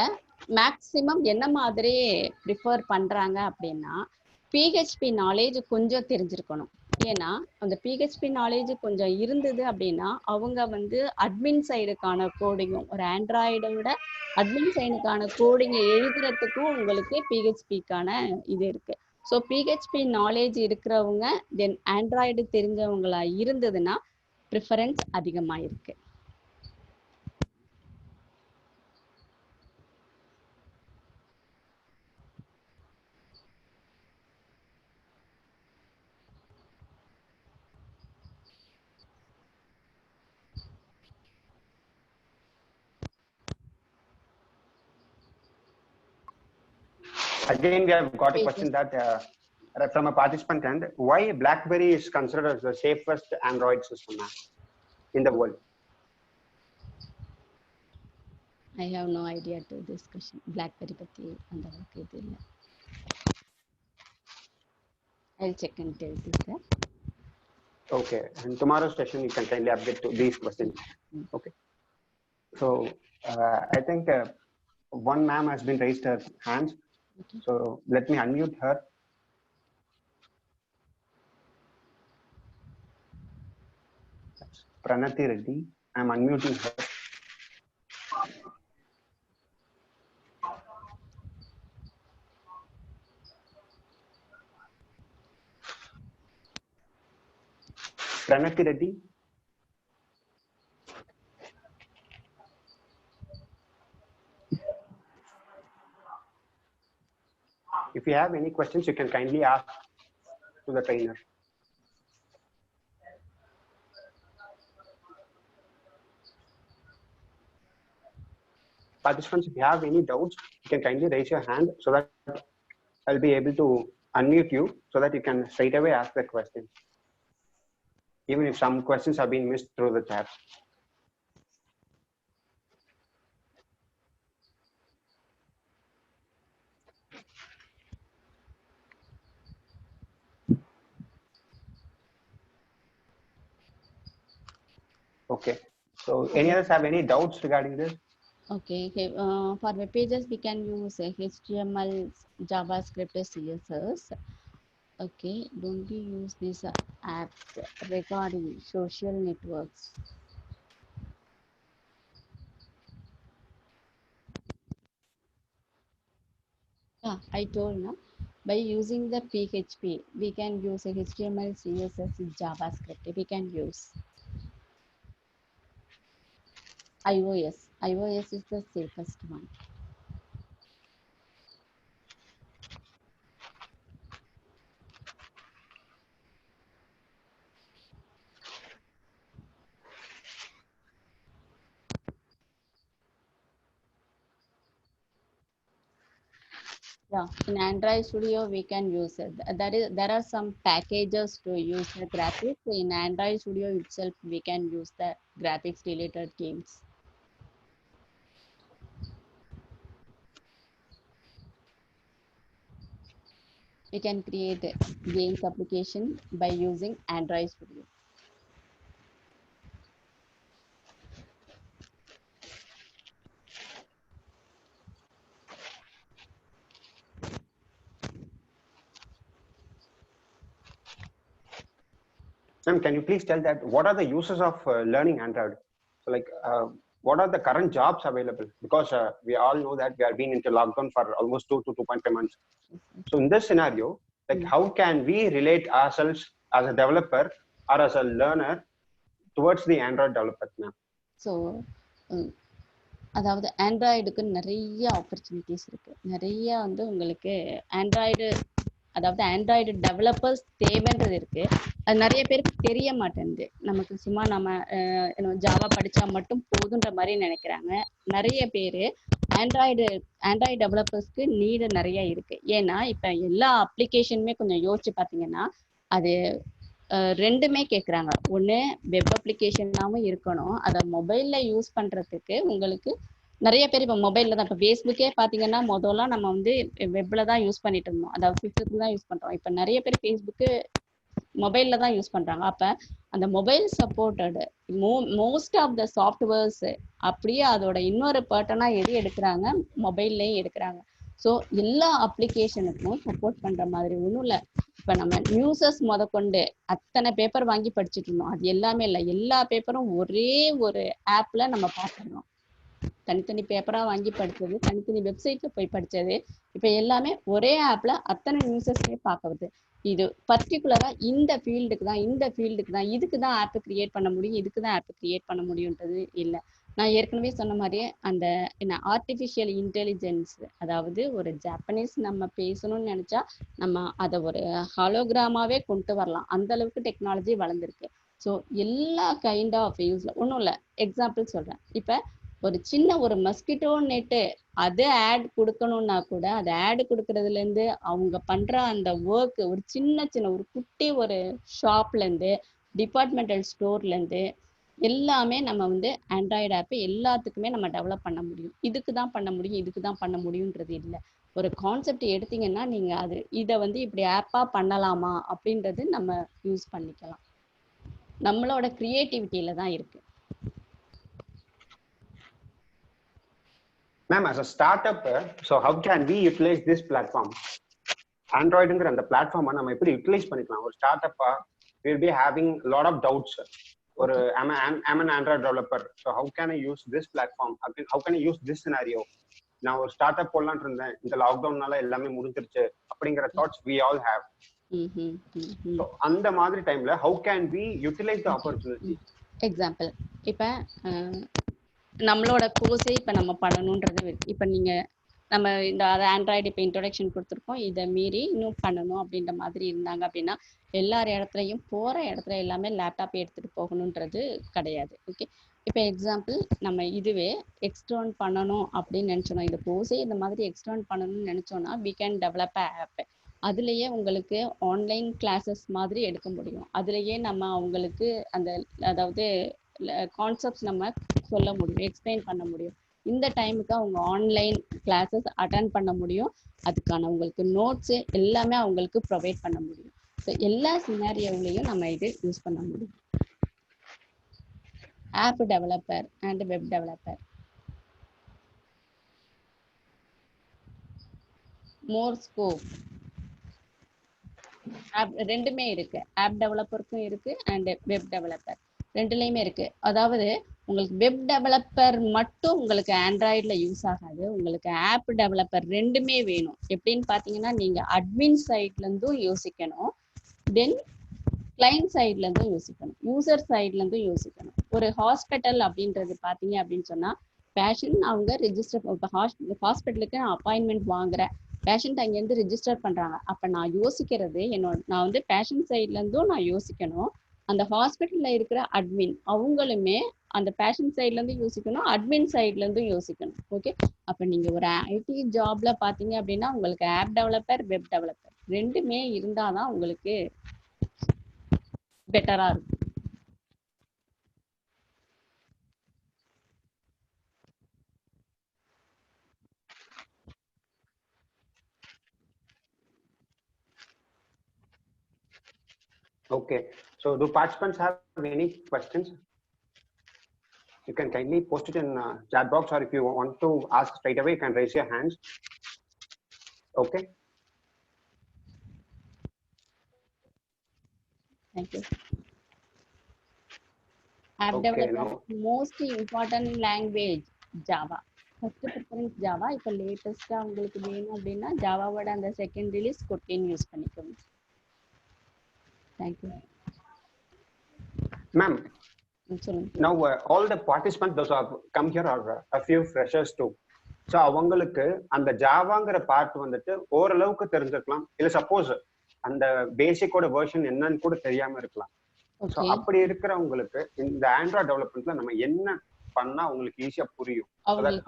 A: மேக்ஸிமம் என்ன மாதிரி ப்ரிஃபர் பண்ணுறாங்க அப்படின்னா பிஹெச்பி நாலேஜ் கொஞ்சம் தெரிஞ்சிருக்கணும். ஏன்னா அந்த பிஹெச்பி நாலேஜ் கொஞ்சம் இருந்தது அப்படின்னா அவங்க வந்து அட்மின் சைடுக்கான கோடிங்கும், ஒரு ஆண்ட்ராய்டோட அட்மின் சைடுக்கான கோடிங்கை எழுதுறதுக்கும் உங்களுக்கு பிஹெச்பிக்கான இது இருக்கு. ஸோ பிஹெச்பி நாலேஜ் இருக்கிறவங்க தென் ஆண்ட்ராய்டு தெரிஞ்சவங்களா இருந்ததுன்னா ப்ரிஃபரன்ஸ் அதிகமாக இருக்கு.
B: Again, we have got a question that from a participant end, why BlackBerry is considered as the safest Android system in the world?
A: I have no idea to this question. BlackBerry பத்தி அந்த அளவுக்கு இது இல்லை. I'll check and tell you, sir.
B: Okay, and tomorrow's session you can kindly update to these questions. Okay. So I think one ma'am has been raised her hands.
A: Okay.
B: So let me unmute her. That's Pranati Reddy. I'm unmuting her. Pranati Reddy. If you have any questions, you can kindly ask to the trainer. Participants, if you have any doubts, you can kindly raise your hand so that I'll be able to unmute you so that you can straight away ask the question. Even if some questions have been missed through the chat. Okay. So any others have any doubts regarding this?
A: Okay. For web pages, we can use HTML, JavaScript, CSS. Okay. Don't we use these apps regarding social networks? Yeah, I told now. By using the PHP, we can use HTML, CSS, JavaScript. We can use iOS. iOS is the safest one. Yeah, in Android Studio we can use it. There are some packages to use the graphics. In Android Studio itself, we can use the graphics related games. We can create a games application by using Android Studio.
B: Ma'am, can you please tell that what are the uses of learning Android? So like, what are the current jobs available? Because we all know that we are being into lockdown for almost 2 to 2.5 months. So in this scenario, like how can we relate ourselves as a developer or as a learner towards the Android developer, ma'am?
A: So அதாவது ஆண்ட்ராய்டுக்கு நிறைய opportunities இருக்கு. நிறைய வந்து உங்களுக்கு Android, அதாவது Android developers தேவைன்றது இருக்கு. அது நிறைய பேருக்கு தெரிய மாட்டேங்குது. நமக்கு சும்மா நம்ம ஜாவா படிச்சா மட்டும் போதுன்ற மாதிரி நினைக்கிறாங்க. நிறைய பேர் ஆண்ட்ராய்டு டெவலப்பர்ஸ்க்கு நீடு நிறைய இருக்கு. ஏன்னா இப்ப எல்லா அப்ளிகேஷனுமே கொஞ்சம் யோசிச்சு பார்த்தீங்கன்னா அது ரெண்டுமே கேட்குறாங்க. ஒன்று வெப் அப்ளிகேஷனாகவும் இருக்கணும், அதை மொபைலில் யூஸ் பண்ணுறதுக்கு உங்களுக்கு நிறைய பேர் இப்போ மொபைலில் தான். இப்போ ஃபேஸ்புக்கே பார்த்தீங்கன்னா முதல்லாம் நம்ம வந்து வெப்பில் தான் யூஸ் பண்ணிட்டு இருந்தோம், அதாவது சிஸ்டத்தில் தான் யூஸ் பண்ணுறோம். இப்போ நிறைய பேர் ஃபேஸ்புக்கு மொபைலில் தான் யூஸ் பண்ணுறாங்க. அப்போ அந்த mobile supported most of the softwares அப்படியே அதோட இன்னொரு பேட்டர்னாக எது எடுக்கிறாங்க, மொபைல்லையும் எடுக்கிறாங்க. ஸோ எல்லா அப்ளிகேஷனுக்கும் சப்போர்ட் பண்ணுற மாதிரி ஒன்றும் இல்லை. இப்போ நம்ம நியூஸஸ் முதற்கொண்டு அத்தனை பேப்பர் வாங்கி படிச்சுட்டு இருந்தோம், அது எல்லாமே இல்லை. எல்லா பேப்பரும் ஒரே ஒரு ஆப்ல நம்ம பார்த்துடுறோம். தனித்தனி பேப்பரா வாங்கி படிச்சது, தனித்தனி வெப்சைட்ல போய் படிச்சது, இப்ப எல்லாமே ஒரே ஆப்ல அத்தனை நியூஸஸே பார்க்கறது. இது பர்டிகுலரா இந்த ஃபீல்டுக்கு தான் இதுக்கு தான் ஆப் கிரியேட் பண்ண முடியும், இதுக்கு தான் ஆப் கிரியேட் பண்ண முடியும்ன்றது இல்லை. நான் ஏற்கனவே சொன்ன மாதிரியே அந்த ஆர்டிஃபிஷியல் இன்டெலிஜென்ஸ், அதாவது ஒரு ஜாப்பனீஸ் நம்ம பேசணும்னு நினைச்சா நம்ம அதை ஒரு ஹாலோகிராமாவே கொண்டு வரலாம், அந்த அளவுக்கு டெக்னாலஜி வளர்ந்துருக்கு. ஸோ எல்லா கைண்ட் ஆஃப் யூஸ்ல ஒன்றும் இல்லை. எக்ஸாம்பிள் சொல்றேன். இப்போ ஒரு சின்ன ஒரு மஸ்கிட்டோ நெட்டு அது ஆட் கொடுக்கணும்னா கூட அது ஆட் கொடுக்கறதுல இருந்து அவங்க பண்ற அந்த ஒர்க், ஒரு சின்ன ஒரு குட்டி ஒரு ஷாப்ல இருந்து, டிபார்ட்மெண்டல் ஸ்டோர்ல இருந்து, எல்லாமே நம்ம வந்து ஆண்ட்ராய்டு ஆப் எல்லாத்துக்குமே நம்ம டெவலப் பண்ண முடியும். இதுக்கு தான் பண்ண முடியும், இதுக்கு தான் பண்ண முடியுன்றது இல்லை. ஒரு கான்செப்ட் எடுத்தீங்கன்னா நீங்க அது இதை வந்து இப்படி ஆப்பா பண்ணலாமா அப்படின்றது நம்ம யூஸ் பண்ணிக்கலாம். நம்மளோட கிரியேட்டிவிட்டியில தான் இருக்கு.
B: Ma'am, as a startup, so how can we utilize this platform? ஆண்ட்ராய்டுங்கிற அந்த பிளாட்ஃபார்மை நம்ம எப்படி யூட்டிலைஸ் பண்ணிக்கலாம்? ஒரு ஸ்டார்ட் அப்பா will be having lot of doubts. ஒரு am an Android developer, so how can I use this platform? How can I use this scenario? நான் ஒரு start up போடலான்னு இருந்தேன், இந்த லாக்டவுன்னால எல்லாமே முடிஞ்சிருச்சு அப்படிங்கிற thoughts we all have. So அந்த மாதிரி டைம்ல how can we utilize the opportunity?
A: Example, இப்போ நம்மளோட கோர்ஸே இப்போ நம்ம பண்ணணுன்றது இப்போ நீங்கள் நம்ம இந்த ஆண்ட்ராய்டு இப்போ இன்ட்ரொடக்ஷன் கொடுத்துருக்கோம், இதை மீறி இன்னும் பண்ணணும் அப்படின்ற மாதிரி இருந்தாங்க அப்படின்னா எல்லார் இடத்துலையும் போகிற இடத்துல எல்லாமே லேப்டாப் எடுத்துகிட்டு போகணுன்றது கிடையாது. ஓகே, இப்போ எக்ஸாம்பிள் நம்ம இதுவே எக்ஸ்டர்ன் பண்ணணும் அப்படின்னு நினச்சோன்னா, இந்த கோர்ஸே இந்த மாதிரி எக்ஸ்டர்ன் பண்ணணும்னு நினச்சோன்னா we can develop a app. அதுலேயே உங்களுக்கு ஆன்லைன் கிளாஸஸ் மாதிரி எடுக்க முடியும். அதுலேயே நம்ம அவங்களுக்கு அந்த அதாவது கான்செப்ட்ஸ் நம்ம சொல்ல முடியும், எக்ஸ்பிளைன் பண்ண முடியும். இந்த டைமுக்கு அவங்க ஆன்லைன் கிளாஸஸ் அட்டன் பண்ண முடியும். அதுக்கான உங்களுக்கு நோட்ஸு எல்லாமே அவங்களுக்கு ப்ரொவைட் பண்ண முடியும். ஸோ எல்லா சினாரியோவிலையும் நம்ம இது யூஸ் பண்ண முடியும். App developer and web developer, more scope. App ரெண்டுமே இருக்கு, ஆப் டெவலப்பருக்கும் இருக்கு அண்ட் வெப் டெவலப்பர் ரெண்டுலேயுமே இருக்கு. அதாவது உங்களுக்கு வெப் டெவலப்பர் மட்டும் உங்களுக்கு ஆண்ட்ராய்டில் யூஸ் ஆகாது, உங்களுக்கு ஆப் டெவலப்பர் ரெண்டுமே வேணும். எப்படின்னு பார்த்தீங்கன்னா நீங்கள் அட்மின் சைட்லேருந்தும் யோசிக்கணும், தென் கிளைண்ட் சைட்லேருந்தும் யோசிக்கணும், யூசர் சைட்லேருந்தும் யோசிக்கணும். ஒரு ஹாஸ்பிட்டல் அப்படின்றது பார்த்தீங்க அப்படின்னு சொன்னால் பேஷண்ட் அவங்க ரிஜிஸ்டர், இப்போ ஹாஸ்பிட்டலுக்கு நான் அப்பாயின்மெண்ட் வாங்குறேன், பேஷண்ட் அங்கேருந்து ரிஜிஸ்டர் பண்ணுறாங்க. அப்போ நான் யோசிக்கிறது நான் வந்து பேஷண்ட் சைட்லேருந்தும் நான் யோசிக்கணும், அந்த ஹாஸ்பிட்டலில் இருக்கிற அட்மின் அவங்களுமே அந்த பேஷண்ட் சைட்லேருந்து யோசிக்கணும், அட்மின் சைட்லேருந்தும் யோசிக்கணும். ஓகே, அப்போ நீங்கள் ஒரு ஐடி ஜாப்ல பார்த்தீங்க அப்படின்னா உங்களுக்கு ஆப் டெவலப்பர் வெப் டெவலப்பர் ரெண்டுமே இருந்தால் தான் உங்களுக்கு பெட்டராக இருக்கும்.
B: Okay, so do participants have any questions? You can kindly post it in chat box, or if you want to ask straight away, you can raise your hands. Okay.
A: Thank you. App developer, most important language Java. First preference Java. இப்போ லேட்டஸ்டா உங்களுக்கு வேணும் அப்படின்னா ஜாவாவோட அந்த second release Kotlin use பண்ணிக்கோங்க. Thank you.
B: Ma'am, now all the participants those have come here are a few freshers too. So அவங்களுக்கு அந்த ஜாவாங்கிற part வந்துட்டு ஓரளவுக்கு தெரிஞ்சிருக்கலாம், இல்ல சப்போஸ் அந்த பேசிக்கோட வெர்ஷன் என்னன்னு கூட தெரியாம இருக்கலாம். ஸோ அப்படி இருக்கிறவங்களுக்கு இந்த ஆண்ட்ராய்ட் டெவலப்மெண்ட்ல நம்ம என்ன பண்ணா உங்களுக்கு ஈஸியா புரியும்,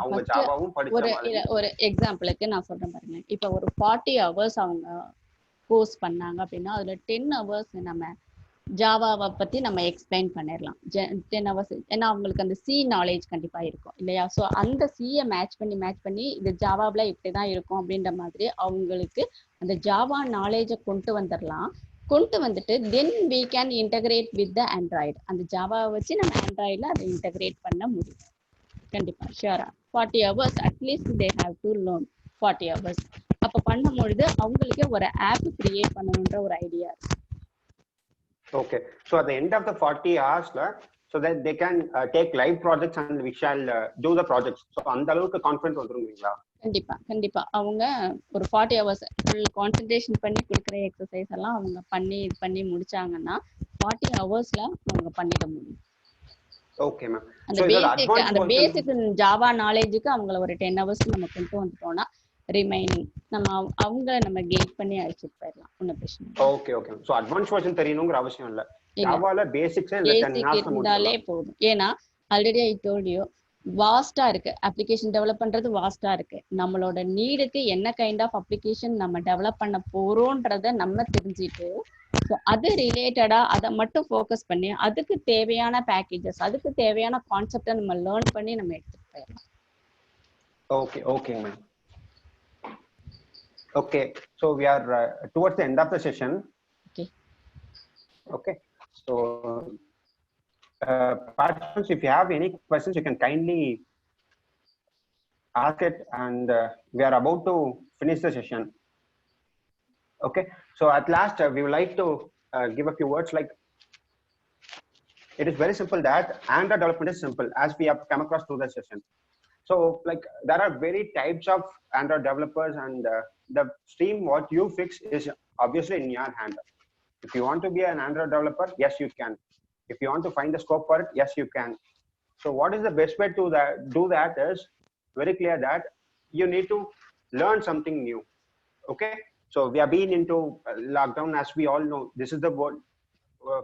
B: அவங்க ஜாவாவும் படிச்ச
A: ஒரு எக்ஸாம்பிளுக்கு நான் சொல்றேன் பாருங்க. இப்போ ஒரு 40 hours அவங்க கோர்ஸ் பண்ணாங்க அப்படின்னா அதுல 10 hours நம்ம ஜாவாவை பத்தி நம்ம எக்ஸ்பிளைன் பண்ணிடலாம். 10 hours, ஏன்னா அவங்களுக்கு அந்த சி நாலேஜ் கண்டிப்பா இருக்கும் இல்லையா? ஸோ அந்த சியை மேட்ச் பண்ணி இது ஜாவாவில் இப்படிதான் இருக்கும் அப்படின்ற மாதிரி அவங்களுக்கு அந்த ஜாவா நாலேஜை கொண்டு வந்துட்டு தென் we can integrate with the Android. அந்த ஜாவாவை வச்சு நம்ம ஆண்ட்ராய்டில் அதை இன்டகிரேட் பண்ண முடியும். கண்டிப்பா ஷியரா 40 hours at least they have to learn 40 hours. அப்போ பண்ணும்பொழுது அவங்களுக்கே ஒரு ஆப் கிரியேட் பண்ணணுன்ற ஒரு ஐடியா இருக்கு.
B: Okay, so at the end of the 40 hours so that they can take live projects and we shall do the projects. So அந்த அளவுக்கு confidence வந்துருங்களா?
A: கண்டிப்பா அவங்க ஒரு 40 hours ஃபுல் கான்சென்ட்ரேஷன் பண்ணி கொடுக்குற எக்ஸசைஸ் எல்லாம் அவங்க பண்ணி முடிச்சாங்கன்னா 40 hours அவங்க பண்ணிட முடியும்.
B: Okay ma'am.
A: அந்த பேசிக் ஜாவா நாலேஜுக்கு அவங்கள ஒரு 10 hours நம்ம கொண்டு வந்துட்டோம்னா ரிமைனிங் நம்ம கெயின் பண்ணி அழைச்சிட்டு போயிடலாம், ஒன்றும் பிரச்சனை இல்லை.
B: ஓகே. ஸோ அட்வான்ஸ் வெர்ஷன் தெரியணுங்கிற அவசியம் இல்லை, ஜாவால பேசிக்ஸ்
A: இருந்தாலே போதும். ஏன்னா ஆல்ரெடி ஐ டோல்ட் யூ வாஸ்டா இருக்கு, அப்ளிகேஷன் டெவலப் பண்றது வாஸ்டா இருக்கு. நம்மளோட நீடுக்கு என்ன கைண்ட் ஆஃப் அப்ளிகேஷன் நம்ம டெவலப் பண்ண போறோன்றத நம்ம தெரிஞ்சுட்டு ஸோ அது ரிலேட்டடாக அதை மட்டும் ஃபோக்கஸ் பண்ணி அதுக்கு தேவையான பேக்கேஜஸ், அதுக்கு தேவையான கான்செப்டை நம்ம லேர்ன் பண்ணி நம்ம எடுத்துகிட்டு போயிடலாம்.
B: Okay, ma'am. Okay, so we are towards the end of the session. Okay, so participants, if you have any questions, you can kindly ask it, and we are about to finish the session. Okay, so at last we would like to give a few words. Like, it is very simple that Android development is simple, as we have come across through the session. So like, there are very types of Android developers, and the stream what you fix is obviously in your hand. If you want to be an Android developer, yes, you can. If you want to find the scope for it, yes, you can. So what is the best way to do that is very clear that you need to learn something new. Okay, so we have been into lockdown, as we all know. This is the word,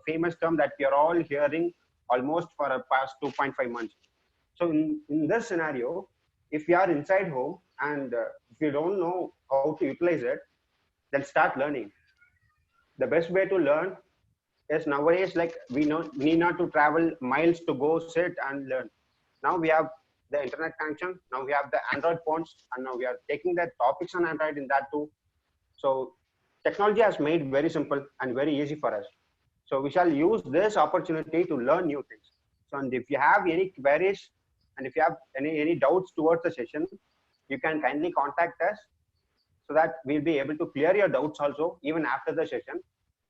B: famous term that we are all hearing almost for the past 2.5 months. So in this scenario, if you are inside home and if you don't know how to utilize it, then start learning. The best way to learn is nowadays, like, we need not to travel miles to go sit and learn. Now we have the internet connection, now we have the Android phones, and now we are taking the topics on Android in that too. So technology has made very simple and very easy for us. So we shall use this opportunity to learn new things. So, and if you have any queries, and if you have any doubts towards the session, you can kindly contact us, so that we'll be able to clear your doubts also even after the session.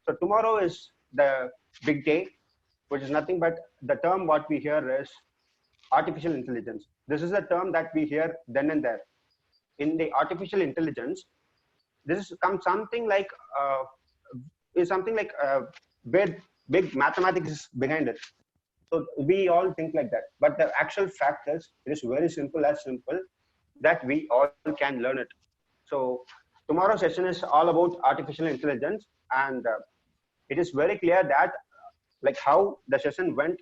B: So tomorrow is the big day, which is nothing but the term what we hear is artificial intelligence. This is a term that we hear then and there. In the artificial intelligence, this is something like big mathematics is behind it. So we all think like that, but the actual fact is it is very simple, as simple that we all can learn it. So tomorrow's session is all about artificial intelligence, and it is very clear that like how the session went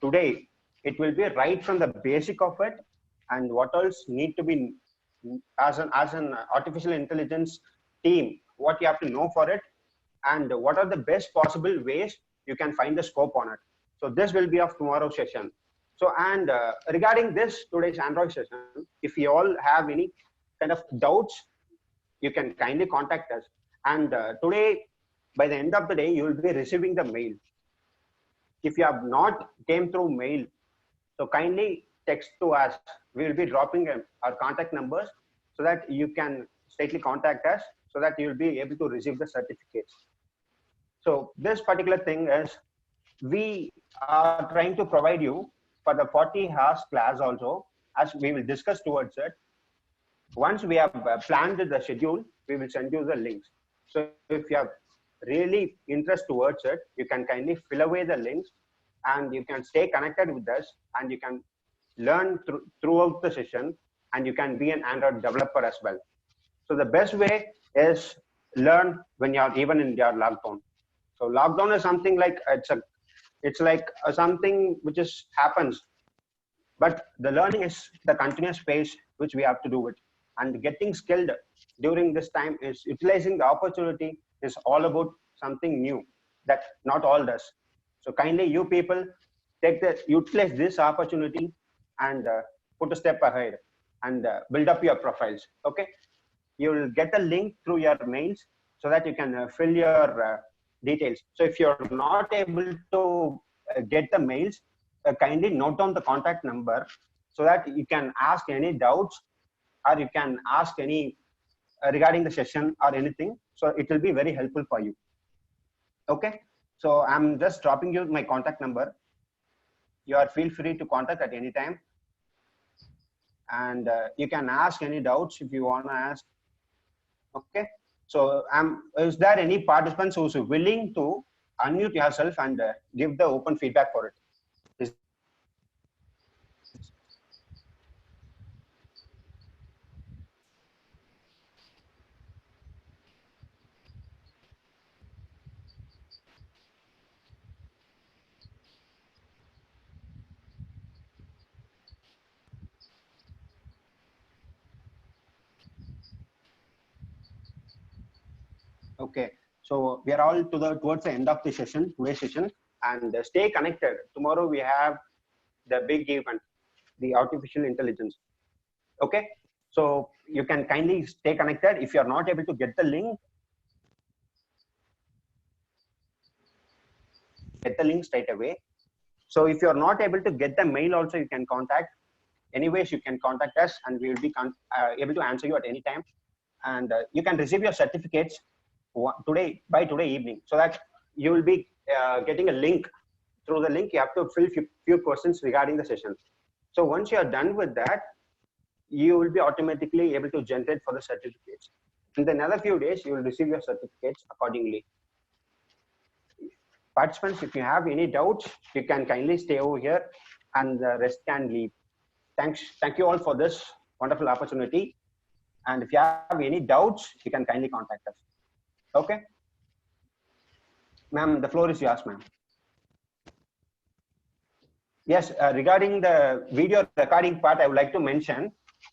B: today, it will be right from the basic of it, and what else need to be as an artificial intelligence team, what you have to know for it, and what are the best possible ways you can find the scope on it. So this will be of tomorrow's session. So, and regarding this today's Android session, if you all have any kind of doubts, you can kindly contact us. And today, by the end of the day, you will be receiving the mail. If you have not came through mail, so kindly text to us. We will be dropping our contact numbers, so that you can straightly contact us, so that you will be able to receive the certificates. So this particular thing is, we are trying to provide you for the 40 hours class also, as we will discuss towards it. Once we have planned the schedule, we will send you the links. So if you have really interest towards it, you can kindly fill away the links, and you can stay connected with us, and you can learn throughout the session, and you can be an Android developer as well. So the best way is learn when you are even in your lockdown. So lockdown is something like it's like something which is happens, but the learning is the continuous phase which we have to do it. And getting skilled during this time is utilizing the opportunity, is all about something new that not all does. So kindly, you people, utilize this opportunity, and put a step ahead, and build up your profiles. Okay, you will get a link through your mails, so that you can fill your details. So if you're not able to get the mails, kindly note down the contact number, so that you can ask any doubts, or you can ask any regarding the session or anything. So it will be very helpful for you. Okay, so I'm just dropping you my contact number. You are feel free to contact at any time, and you can ask any doubts if you want to ask. Okay, so is there any participants who's willing to unmute yourself and give the open feedback for it? Okay, So we are all towards the end of the session, today's session, and stay connected. Tomorrow we have the big event, the artificial intelligence. Okay, so you can kindly stay connected. If you are not able to get the link, get the link straight away. So if you are not able to get the mail also, you can contact. Anyways, you can contact us and we will be able to answer you at any time. And you can receive your certificates by today evening, so that you will be getting a link. Through the link, you have to fill few questions regarding the session. So once you are done with that, you will be automatically able to generate for the certificates. In another few days, you will receive your certificates accordingly. Participants, if you have any doubts, you can kindly stay over here and the rest can leave. Thank you all for this wonderful opportunity. And if you have any doubts, you can kindly contact us. Okay. Ma'am, the floor is yours, ma'am. Yes, regarding the video recording part, I would like to mention,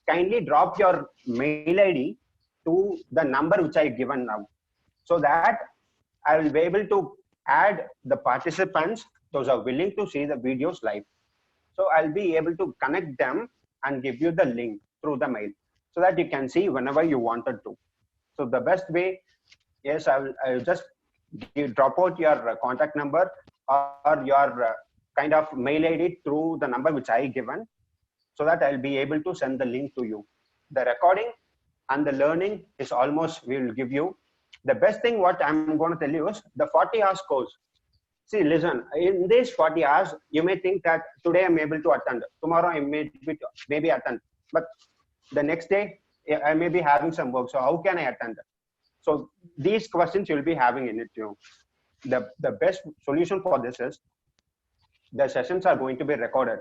B: kindly drop your mail ID to the number which I have given now, so that I will be able to add the participants, those are willing to see the videos live. So I'll be able to connect them and give you the link through the mail, so that you can see whenever you wanted to. So the best way, yes, I'll just drop out your contact number or your kind of mail ID through the number which I given, so that I'll be able to send the link to you. The recording and the learning is almost, we will give you. The best thing what I'm going to tell you is the 40 hours course. See, listen, in these 40 hours, you may think that today I'm able to attend, tomorrow I may maybe attend, but the next day I may be having some work. So how can I attend? So these questions you'll be having in it. The best solution for this is the sessions are going to be recorded,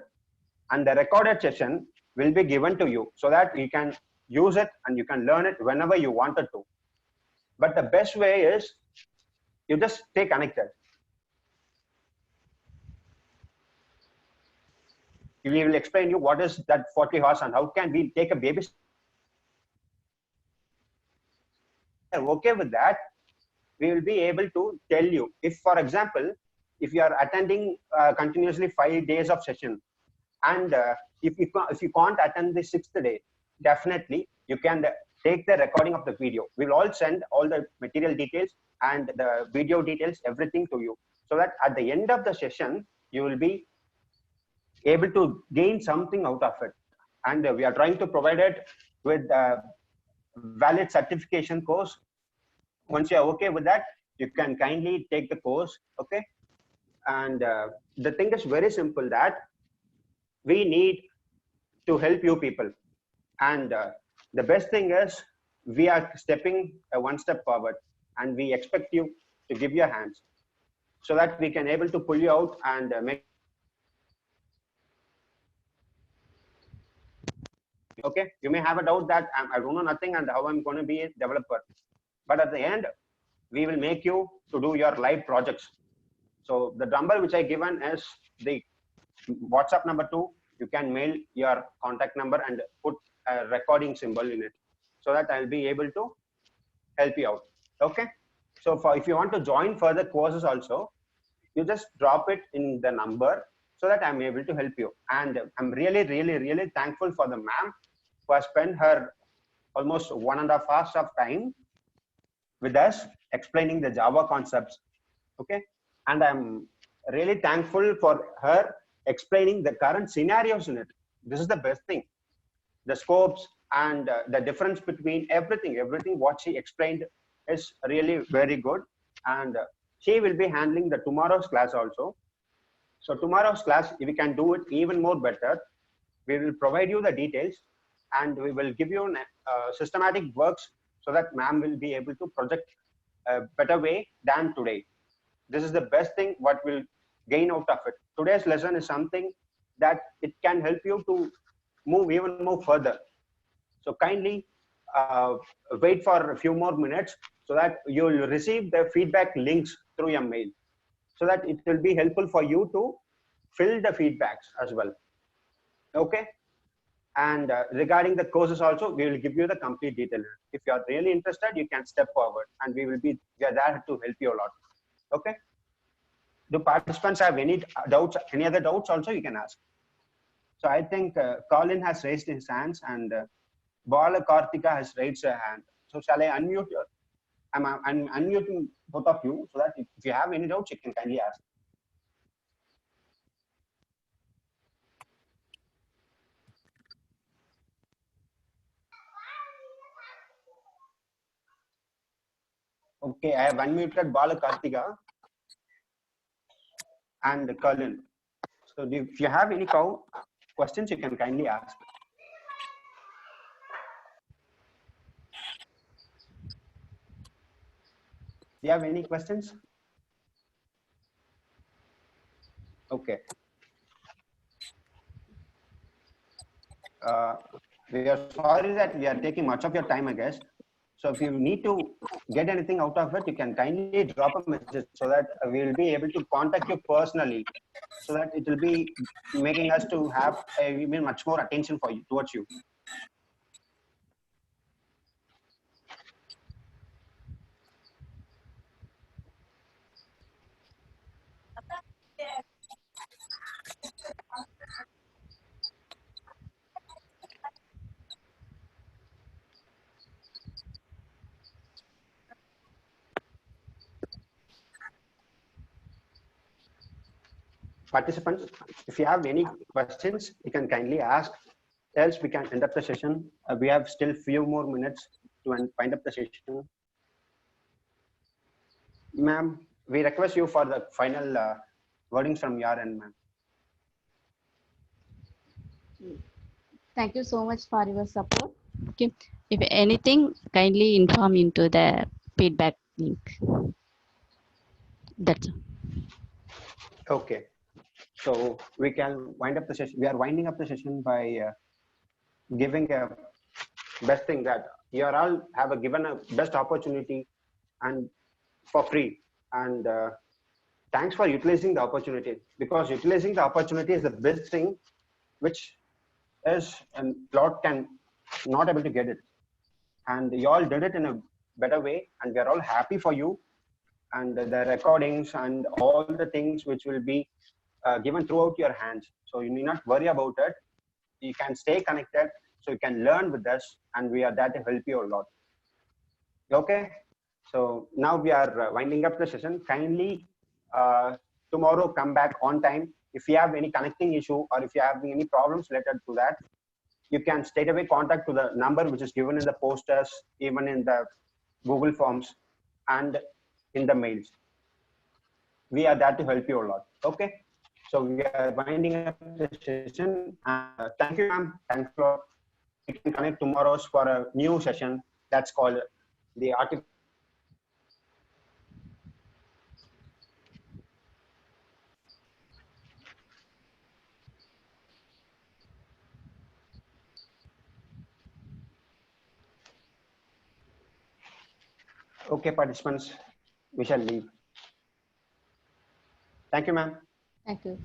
B: and the recorded session will be given to you, so that you can use it and you can learn it whenever you wanted to. But the best way is you just stay connected. We will explain you what is that 40 hours and how can we take a baby. Okay with that, we will be able to tell you. If, for example, if you are attending continuously 5 days of session, and if you can't attend the 6th day, definitely you can take the recording of the video. We will all send all the material details and the video details, everything to you, so that at the end of the session, you will be able to gain something out of it. And we are trying to provide it with a valid certification course. Once you are okay with that, you can kindly take the course. Okay. And the thing is very simple, that we need to help you people. And the best thing is we are stepping one step forward, and we expect you to give your hands, so that we can able to pull you out and make. Okay, you may have a doubt that I don't know nothing and how I'm going to be a developer, but at the end, we will make you to do your live projects. So the number which I given is the WhatsApp number too. You can mail your contact number and put a recording symbol in it, so that I'll be able to help you out. Okay. So if you want to join further courses also, you just drop it in the number, so that I'm able to help you. And I'm really, really, really thankful for the ma'am who has spent her almost 1.5 hours of time with us explaining the Java concepts. Okay. And I'm really thankful for her explaining the current scenarios in it. This is the best thing. The scopes and the difference between everything what she explained is really very good. And she will be handling the tomorrow's class also. So tomorrow's class, if we can do it even more better, we will provide you the details and we will give you systematic works, so that ma'am will be able to project a better way than today. This is the best thing what will gain out of it. Today's lesson is something that it can help you to move even more further. So kindly wait for a few more minutes, so that you will receive the feedback links through your mail, so that it will be helpful for you to fill the feedbacks as well. Okay. And regarding the courses also, we will give you the complete detail. If you are really interested, you can step forward and we are there to help you a lot. Okay. Do participants have any doubts, any other doubts also you can ask. So I think Colin has raised his hands and Bala Kartika has raised her hand. So shall I unmute? I'm unmuting both of you so that if you have any doubts, you can kindly ask. Okay, I have unmuted Bala Kartika and Colin. So if you have any questions, you can kindly ask. Do you have any questions? Okay. We are sorry that we are taking much of your time, I guess. So if you need to get anything out of it, you can kindly drop a message so that we will be able to contact you personally, so that it will be making us to have even much more attention for you towards you. Participants, if you have any questions, you can kindly ask. Else, we can end up the session. We have still few more minutes to wind up the session. Ma'am, we request you for the final wordings from your end, ma'am.
A: Thank you so much for your support. Okay. If anything, kindly inform into the feedback link. That's all.
B: Okay. So we can wind up the session. We are winding up the session by giving a best thing that you are all have given a best opportunity and for free. And thanks for utilizing the opportunity, because utilizing the opportunity is the best thing, which is a lot can not able to get it. And you all did it in a better way, and we are all happy for you. And the recordings and all the things which will be given throughout your hands. So you need not worry about it. You can stay connected, so you can learn with us, and we are there to help you a lot. Okay. So now we are winding up the session. Kindly tomorrow come back on time. If you have any connecting issue or if you have any problems related to that, you can straight away contact to the number which is given in the posters, even in the Google Forms and in the mails. We are there to help you a lot. Okay. So we are winding up the session. Thank you, ma'am. Thanks a lot. We can connect tomorrow for a new session that's called the artificial. Okay, participants, we shall leave. Thank you, ma'am.
A: Thank you.